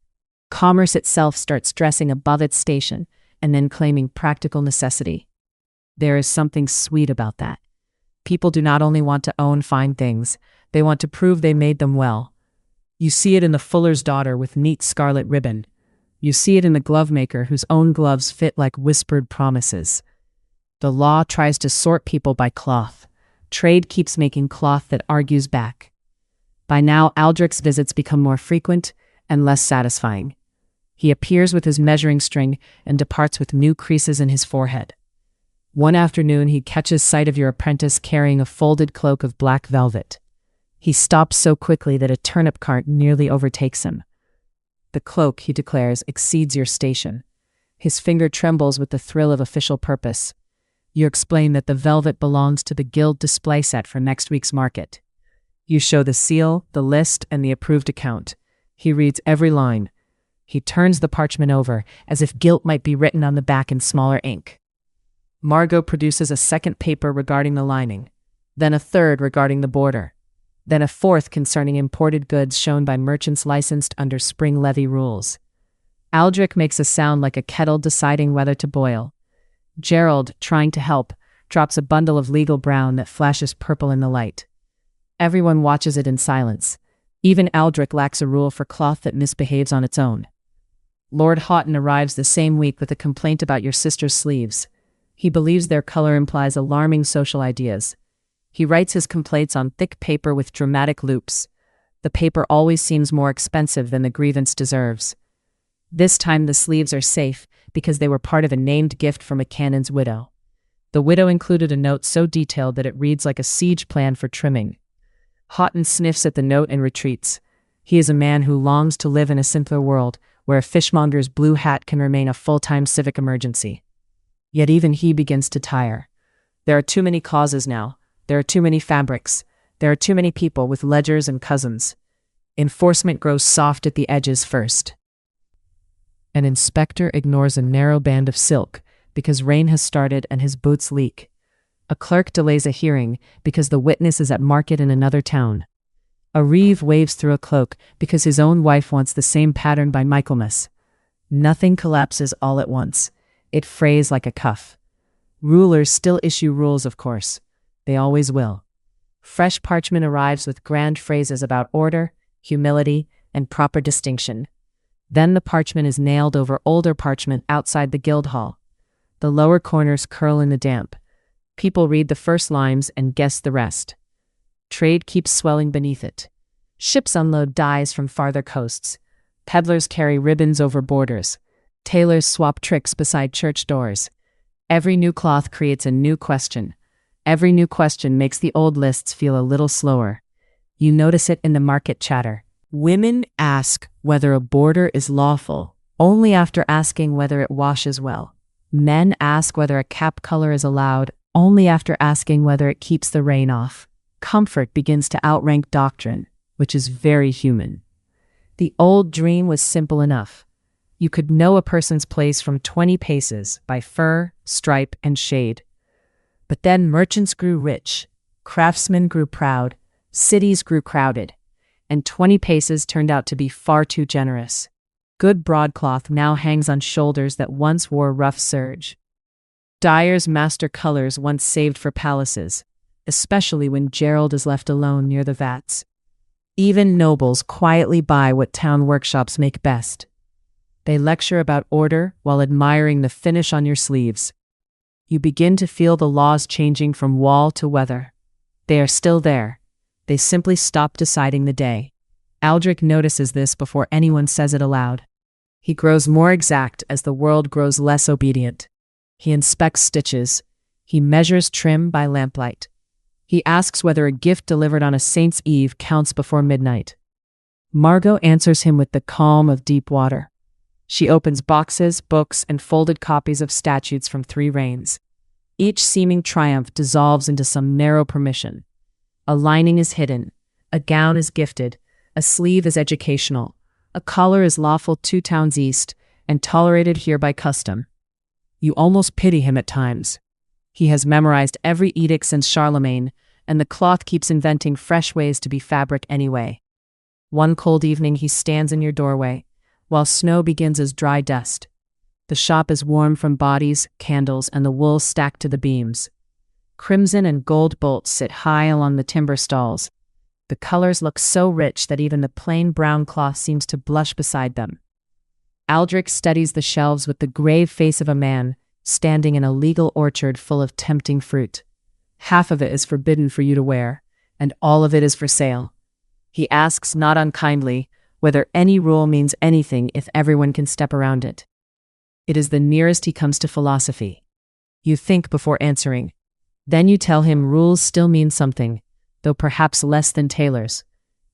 Commerce itself starts dressing above its station and then claiming practical necessity. There is something sweet about that. People do not only want to own fine things, they want to prove they made them well. You see it in the fuller's daughter with neat scarlet ribbon. You see it in the glovemaker whose own gloves fit like whispered promises. The law tries to sort people by cloth. Trade keeps making cloth that argues back. By now, Aldrich's visits become more frequent and less satisfying. He appears with his measuring string and departs with new creases in his forehead. One afternoon, he catches sight of your apprentice carrying a folded cloak of black velvet. He stops so quickly that a turnip cart nearly overtakes him. The cloak, he declares, exceeds your station. His finger trembles with the thrill of official purpose. You explain that the velvet belongs to the guild display set for next week's market. You show the seal, the list, and the approved account. He reads every line. He turns the parchment over, as if guilt might be written on the back in smaller ink. Margot produces a second paper regarding the lining, then a third regarding the border, then a fourth concerning imported goods shown by merchants licensed under spring levy rules. Aldrich makes a sound like a kettle deciding whether to boil. Gerald, trying to help, drops a bundle of legal brown that flashes purple in the light. Everyone watches it in silence. Even Aldrich lacks a rule for cloth that misbehaves on its own. Lord Houghton arrives the same week with a complaint about your sister's sleeves. He believes their color implies alarming social ideas. He writes his complaints on thick paper with dramatic loops. The paper always seems more expensive than the grievance deserves. This time the sleeves are safe because they were part of a named gift from a canon's widow. The widow included a note so detailed that it reads like a siege plan for trimming. Houghton sniffs at the note and retreats. He is a man who longs to live in a simpler world where a fishmonger's blue hat can remain a full-time civic emergency. Yet even he begins to tire. There are too many causes now. There are too many fabrics. There are too many people with ledgers and cousins. Enforcement grows soft at the edges first. An inspector ignores a narrow band of silk because rain has started and his boots leak. A clerk delays a hearing because the witness is at market in another town. A reeve waves through a cloak because his own wife wants the same pattern by Michaelmas. Nothing collapses all at once. It frays like a cuff. Rulers still issue rules, of course. They always will. Fresh parchment arrives with grand phrases about order, humility, and proper distinction. Then the parchment is nailed over older parchment outside the guild hall. The lower corners curl in the damp. People read the first lines and guess the rest. Trade keeps swelling beneath it. Ships unload dyes from farther coasts. Peddlers carry ribbons over borders. Tailors swap tricks beside church doors. Every new cloth creates a new question. Every new question makes the old lists feel a little slower. You notice it in the market chatter. Women ask whether a border is lawful only after asking whether it washes well. Men ask whether a cap color is allowed only after asking whether it keeps the rain off. Comfort begins to outrank doctrine, which is very human. The old dream was simple enough. You could know a person's place from 20 paces by fur, stripe, and shade. But then merchants grew rich, craftsmen grew proud, cities grew crowded, and 20 paces turned out to be far too generous. Good broadcloth now hangs on shoulders that once wore rough serge. Dyers master colors once saved for palaces, especially when Gerald is left alone near the vats. Even nobles quietly buy what town workshops make best. They lecture about order while admiring the finish on your sleeves. You begin to feel the laws changing from wall to weather. They are still there. They simply stop deciding the day. Aldrich notices this before anyone says it aloud. He grows more exact as the world grows less obedient. He inspects stitches. He measures trim by lamplight. He asks whether a gift delivered on a Saint's Eve counts before midnight. Margot answers him with the calm of deep water. She opens boxes, books, and folded copies of statutes from 3 reigns. Each seeming triumph dissolves into some narrow permission. A lining is hidden. A gown is gifted. A sleeve is educational. A collar is lawful 2 towns east and tolerated here by custom. You almost pity him at times. He has memorized every edict since Charlemagne, and the cloth keeps inventing fresh ways to be fabric anyway. One cold evening he stands in your doorway, while snow begins as dry dust. The shop is warm from bodies, candles, and the wool stacked to the beams. Crimson and gold bolts sit high along the timber stalls. The colors look so rich that even the plain brown cloth seems to blush beside them. Aldrich studies the shelves with the grave face of a man standing in a legal orchard full of tempting fruit. Half of it is forbidden for you to wear, and all of it is for sale. He asks, not unkindly, whether any rule means anything if everyone can step around it. It is the nearest he comes to philosophy. You think before answering. Then you tell him rules still mean something, though perhaps less than tailors.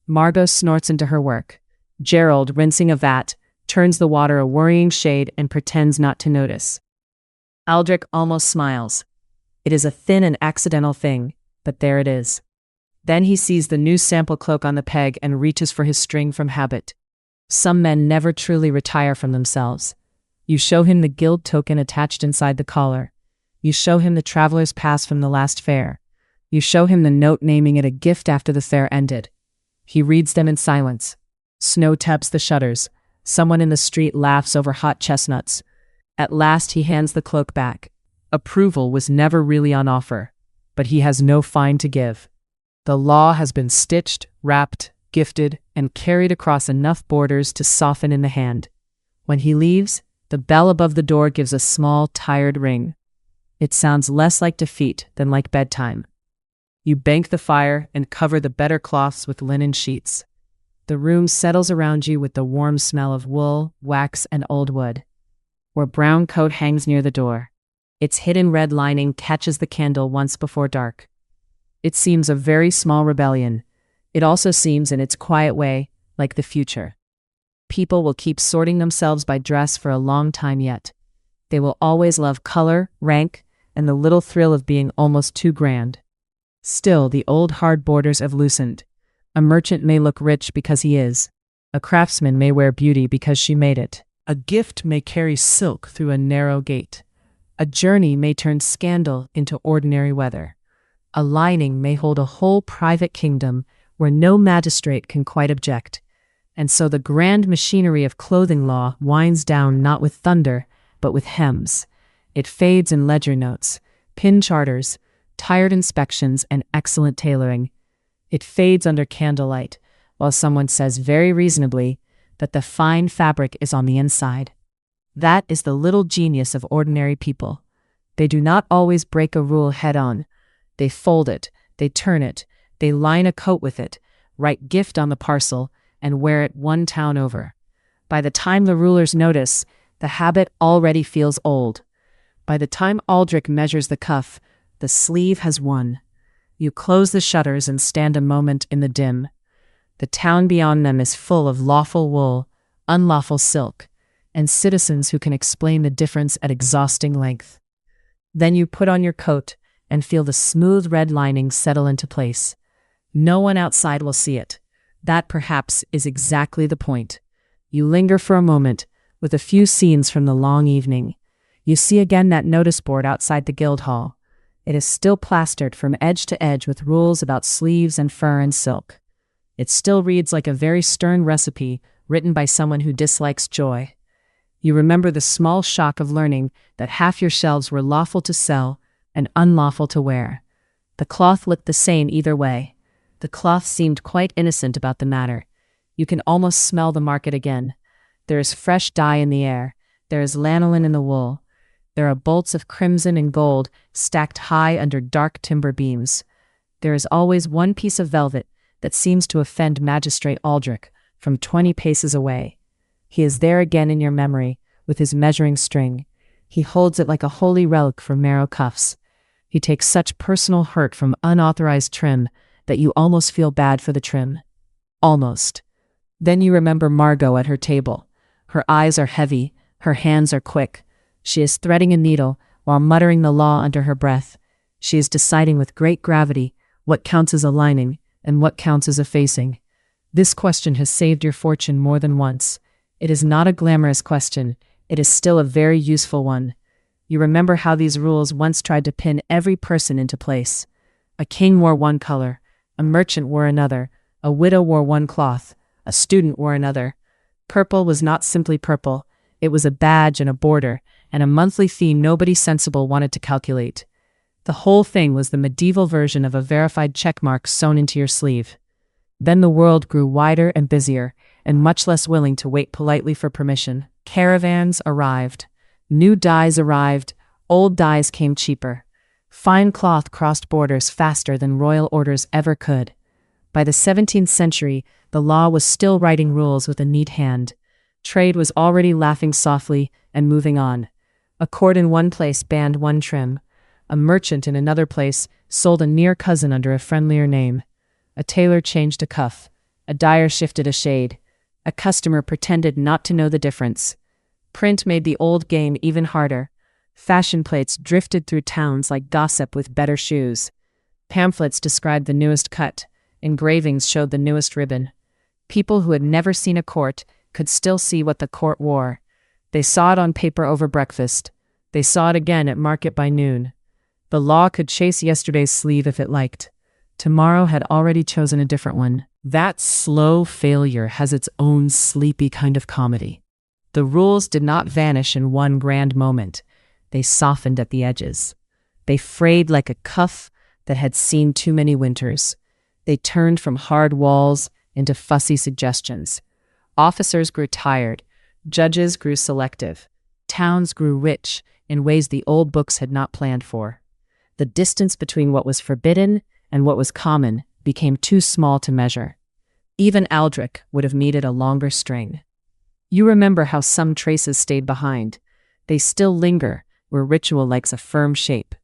Margot snorts into her work. Gerald, rinsing a vat, turns the water a worrying shade and pretends not to notice. Aldrich almost smiles. It is a thin and accidental thing, but there it is. Then he sees the new sample cloak on the peg and reaches for his string from habit. Some men never truly retire from themselves. You show him the guild token attached inside the collar. You show him the traveler's pass from the last fair. You show him the note naming it a gift after the fair ended. He reads them in silence. Snow taps the shutters. Someone in the street laughs over hot chestnuts. At last he hands the cloak back. Approval was never really on offer, but he has no fine to give. The law has been stitched, wrapped, gifted, and carried across enough borders to soften in the hand. When he leaves, the bell above the door gives a small, tired ring. It sounds less like defeat than like bedtime. You bank the fire and cover the better cloths with linen sheets. The room settles around you with the warm smell of wool, wax, and old wood. Your brown coat hangs near the door. Its hidden red lining catches the candle once before dark. It seems a very small rebellion. It also seems, in its quiet way, like the future. People will keep sorting themselves by dress for a long time yet. They will always love color, rank, and the little thrill of being almost too grand. Still, the old hard borders have loosened. A merchant may look rich because he is. A craftsman may wear beauty because she made it. A gift may carry silk through a narrow gate. A journey may turn scandal into ordinary weather. A lining may hold a whole private kingdom where no magistrate can quite object. And so the grand machinery of clothing law winds down not with thunder, but with hems. It fades in ledger notes, pin charters, tired inspections, and excellent tailoring. It fades under candlelight, while someone says very reasonably that the fine fabric is on the inside. That is the little genius of ordinary people. They do not always break a rule head-on. They fold it, they turn it, they line a coat with it, write gift on the parcel, and wear it one town over. By the time the rulers notice, the habit already feels old. By the time Aldrich measures the cuff, the sleeve has won. You close the shutters and stand a moment in the dim. The town beyond them is full of lawful wool, unlawful silk, and citizens who can explain the difference at exhausting length. Then you put on your coat and feel the smooth red lining settle into place. No one outside will see it. That, perhaps, is exactly the point. You linger for a moment, with a few scenes from the long evening. You see again that notice board outside the guild hall. It is still plastered from edge to edge with rules about sleeves and fur and silk. It still reads like a very stern recipe written by someone who dislikes joy. You remember the small shock of learning that half your shelves were lawful to sell and unlawful to wear. The cloth looked the same either way. The cloth seemed quite innocent about the matter. You can almost smell the market again. There is fresh dye in the air. There is lanolin in the wool. There are bolts of crimson and gold stacked high under dark timber beams. There is always one piece of velvet that seems to offend Magistrate Aldrich from 20 paces away. He is there again in your memory, with his measuring string. He holds it like a holy relic for marrow cuffs. He takes such personal hurt from unauthorized trim that you almost feel bad for the trim. Almost. Then you remember Margot at her table. Her eyes are heavy, her hands are quick. She is threading a needle while muttering the law under her breath. She is deciding with great gravity what counts as a lining and what counts as a facing. This question has saved your fortune more than once. It is not a glamorous question. It is still a very useful one. You remember how these rules once tried to pin every person into place. A king wore one color, a merchant wore another, a widow wore one cloth, A student wore another. Purple was not simply purple. It was a badge and a border, and a monthly fee nobody sensible wanted to calculate. The whole thing was the medieval version of a verified checkmark sewn into your sleeve. Then the world grew wider and busier, and much less willing to wait politely for permission. Caravans arrived. New dyes arrived. Old dyes came cheaper. Fine cloth crossed borders faster than royal orders ever could. By the 17th century, the law was still writing rules with a neat hand. Trade was already laughing softly and moving on. A cord in one place banned one trim. A merchant in another place sold a near cousin under a friendlier name. A tailor changed a cuff. A dyer shifted a shade. A customer pretended not to know the difference. Print made the old game even harder. Fashion plates drifted through towns like gossip with better shoes. Pamphlets described the newest cut. Engravings showed the newest ribbon. People who had never seen a court could still see what the court wore. They saw it on paper over breakfast. They saw it again at market by noon. The law could chase yesterday's sleeve if it liked. Tomorrow had already chosen a different one. That slow failure has its own sleepy kind of comedy. The rules did not vanish in one grand moment. They softened at the edges. They frayed like a cuff that had seen too many winters. They turned from hard walls into fussy suggestions. Officers grew tired. Judges grew selective. Towns grew rich in ways the old books had not planned for. The distance between what was forbidden and what was common became too small to measure. Even Aldrich would have needed a longer string. You remember how some traces stayed behind. They still linger where ritual likes a firm shape.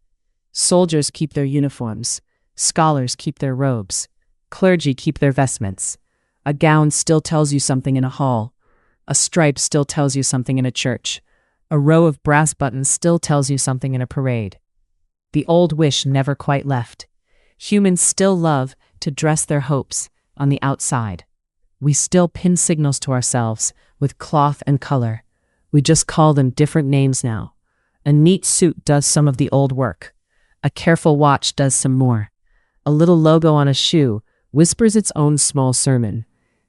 Soldiers keep their uniforms. Scholars keep their robes. Clergy keep their vestments. A gown still tells you something in a hall. A stripe still tells you something in a church. A row of brass buttons still tells you something in a parade. The old wish never quite left. Humans still love to dress their hopes on the outside. We still pin signals to ourselves with cloth and color. We just call them different names now. A neat suit does some of the old work. A careful watch does some more. A little logo on a shoe whispers its own small sermon.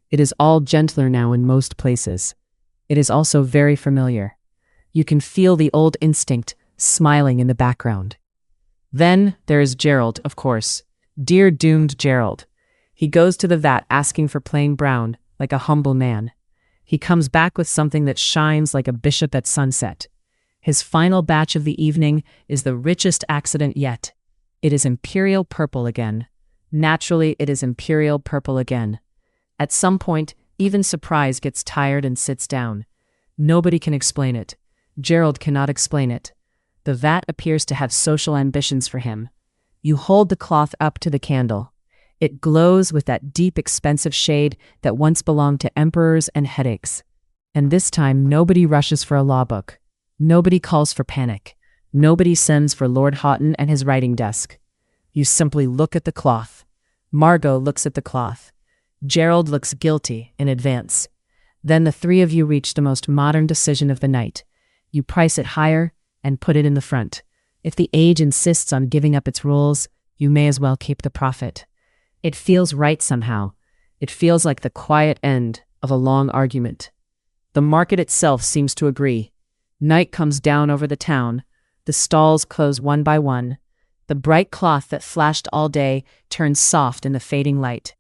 It is all gentler now in most places. It is also very familiar. You can feel the old instinct smiling in the background. Then there is Gerald, of course. Dear doomed Gerald. He goes to the vat asking for plain brown, like a humble man. He comes back with something that shines like a bishop at sunset. His final batch of the evening is the richest accident yet. It is imperial purple again. Naturally, it is imperial purple again. At some point, even surprise gets tired and sits down. Nobody can explain it. Gerald cannot explain it. The vat appears to have social ambitions for him. You hold the cloth up to the candle. It glows with that deep, expensive shade that once belonged to emperors and headaches. And this time, nobody rushes for a law book. Nobody calls for panic. Nobody sends for Lord Houghton and his writing desk. You simply look at the cloth. Margot looks at the cloth. Gerald looks guilty in advance. Then the three of you reach the most modern decision of the night. You price it higher and put it in the front. If the age insists on giving up its rules, you may as well keep the profit. It feels right somehow. It feels like the quiet end of a long argument. The market itself seems to agree. Night comes down over the town. The stalls close one by one. The bright cloth that flashed all day turns soft in the fading light.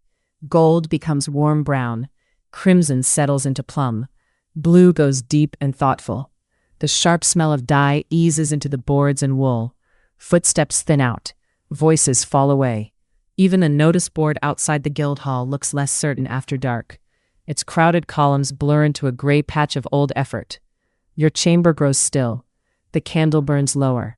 Gold becomes warm brown. Crimson settles into plum. Blue goes deep and thoughtful. The sharp smell of dye eases into the boards and wool. Footsteps thin out. Voices fall away. Even the notice board outside the guild hall looks less certain after dark. Its crowded columns blur into a gray patch of old effort. Your chamber grows still. The candle burns lower.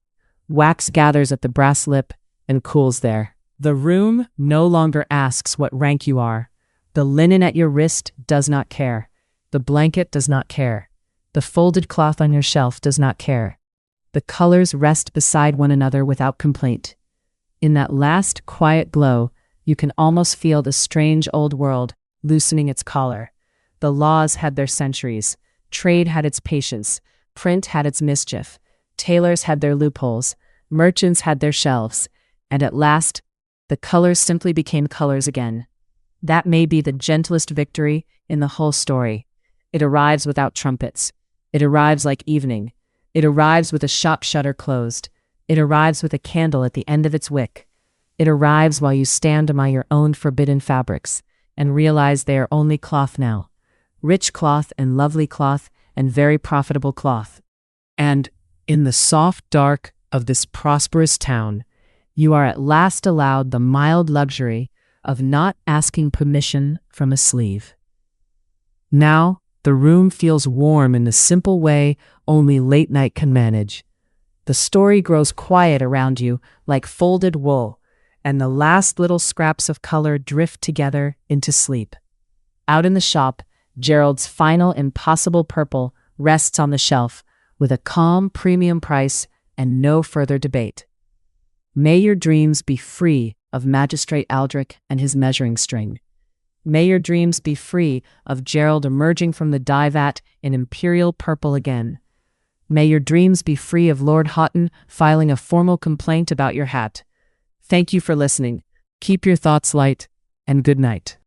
Wax gathers at the brass lip and cools there. The room no longer asks what rank you are. The linen at your wrist does not care. The blanket does not care. The folded cloth on your shelf does not care. The colors rest beside one another without complaint. In that last quiet glow, you can almost feel the strange old world loosening its collar. The laws had their centuries. Trade had its patience. Print had its mischief. Tailors had their loopholes. Merchants had their shelves. And at last, the colors simply became colors again. That may be the gentlest victory in the whole story. It arrives without trumpets. It arrives like evening. It arrives with a shop shutter closed. It arrives with a candle at the end of its wick. It arrives while you stand among your own forbidden fabrics and realize they are only cloth now. Rich cloth and lovely cloth and very profitable cloth. And in the soft dark of this prosperous town, you are at last allowed the mild luxury of not asking permission from a sleeve. Now, the room feels warm in the simple way only late night can manage. The story grows quiet around you like folded wool, and the last little scraps of color drift together into sleep. Out in the shop, Gerald's final impossible purple rests on the shelf with a calm premium price and no further debate. May your dreams be free of Magistrate Aldrich and his measuring string. May your dreams be free of Gerald emerging from the dye vat in imperial purple again. May your dreams be free of Lord Houghton filing a formal complaint about your hat. Thank you for listening. Keep your thoughts light, and good night.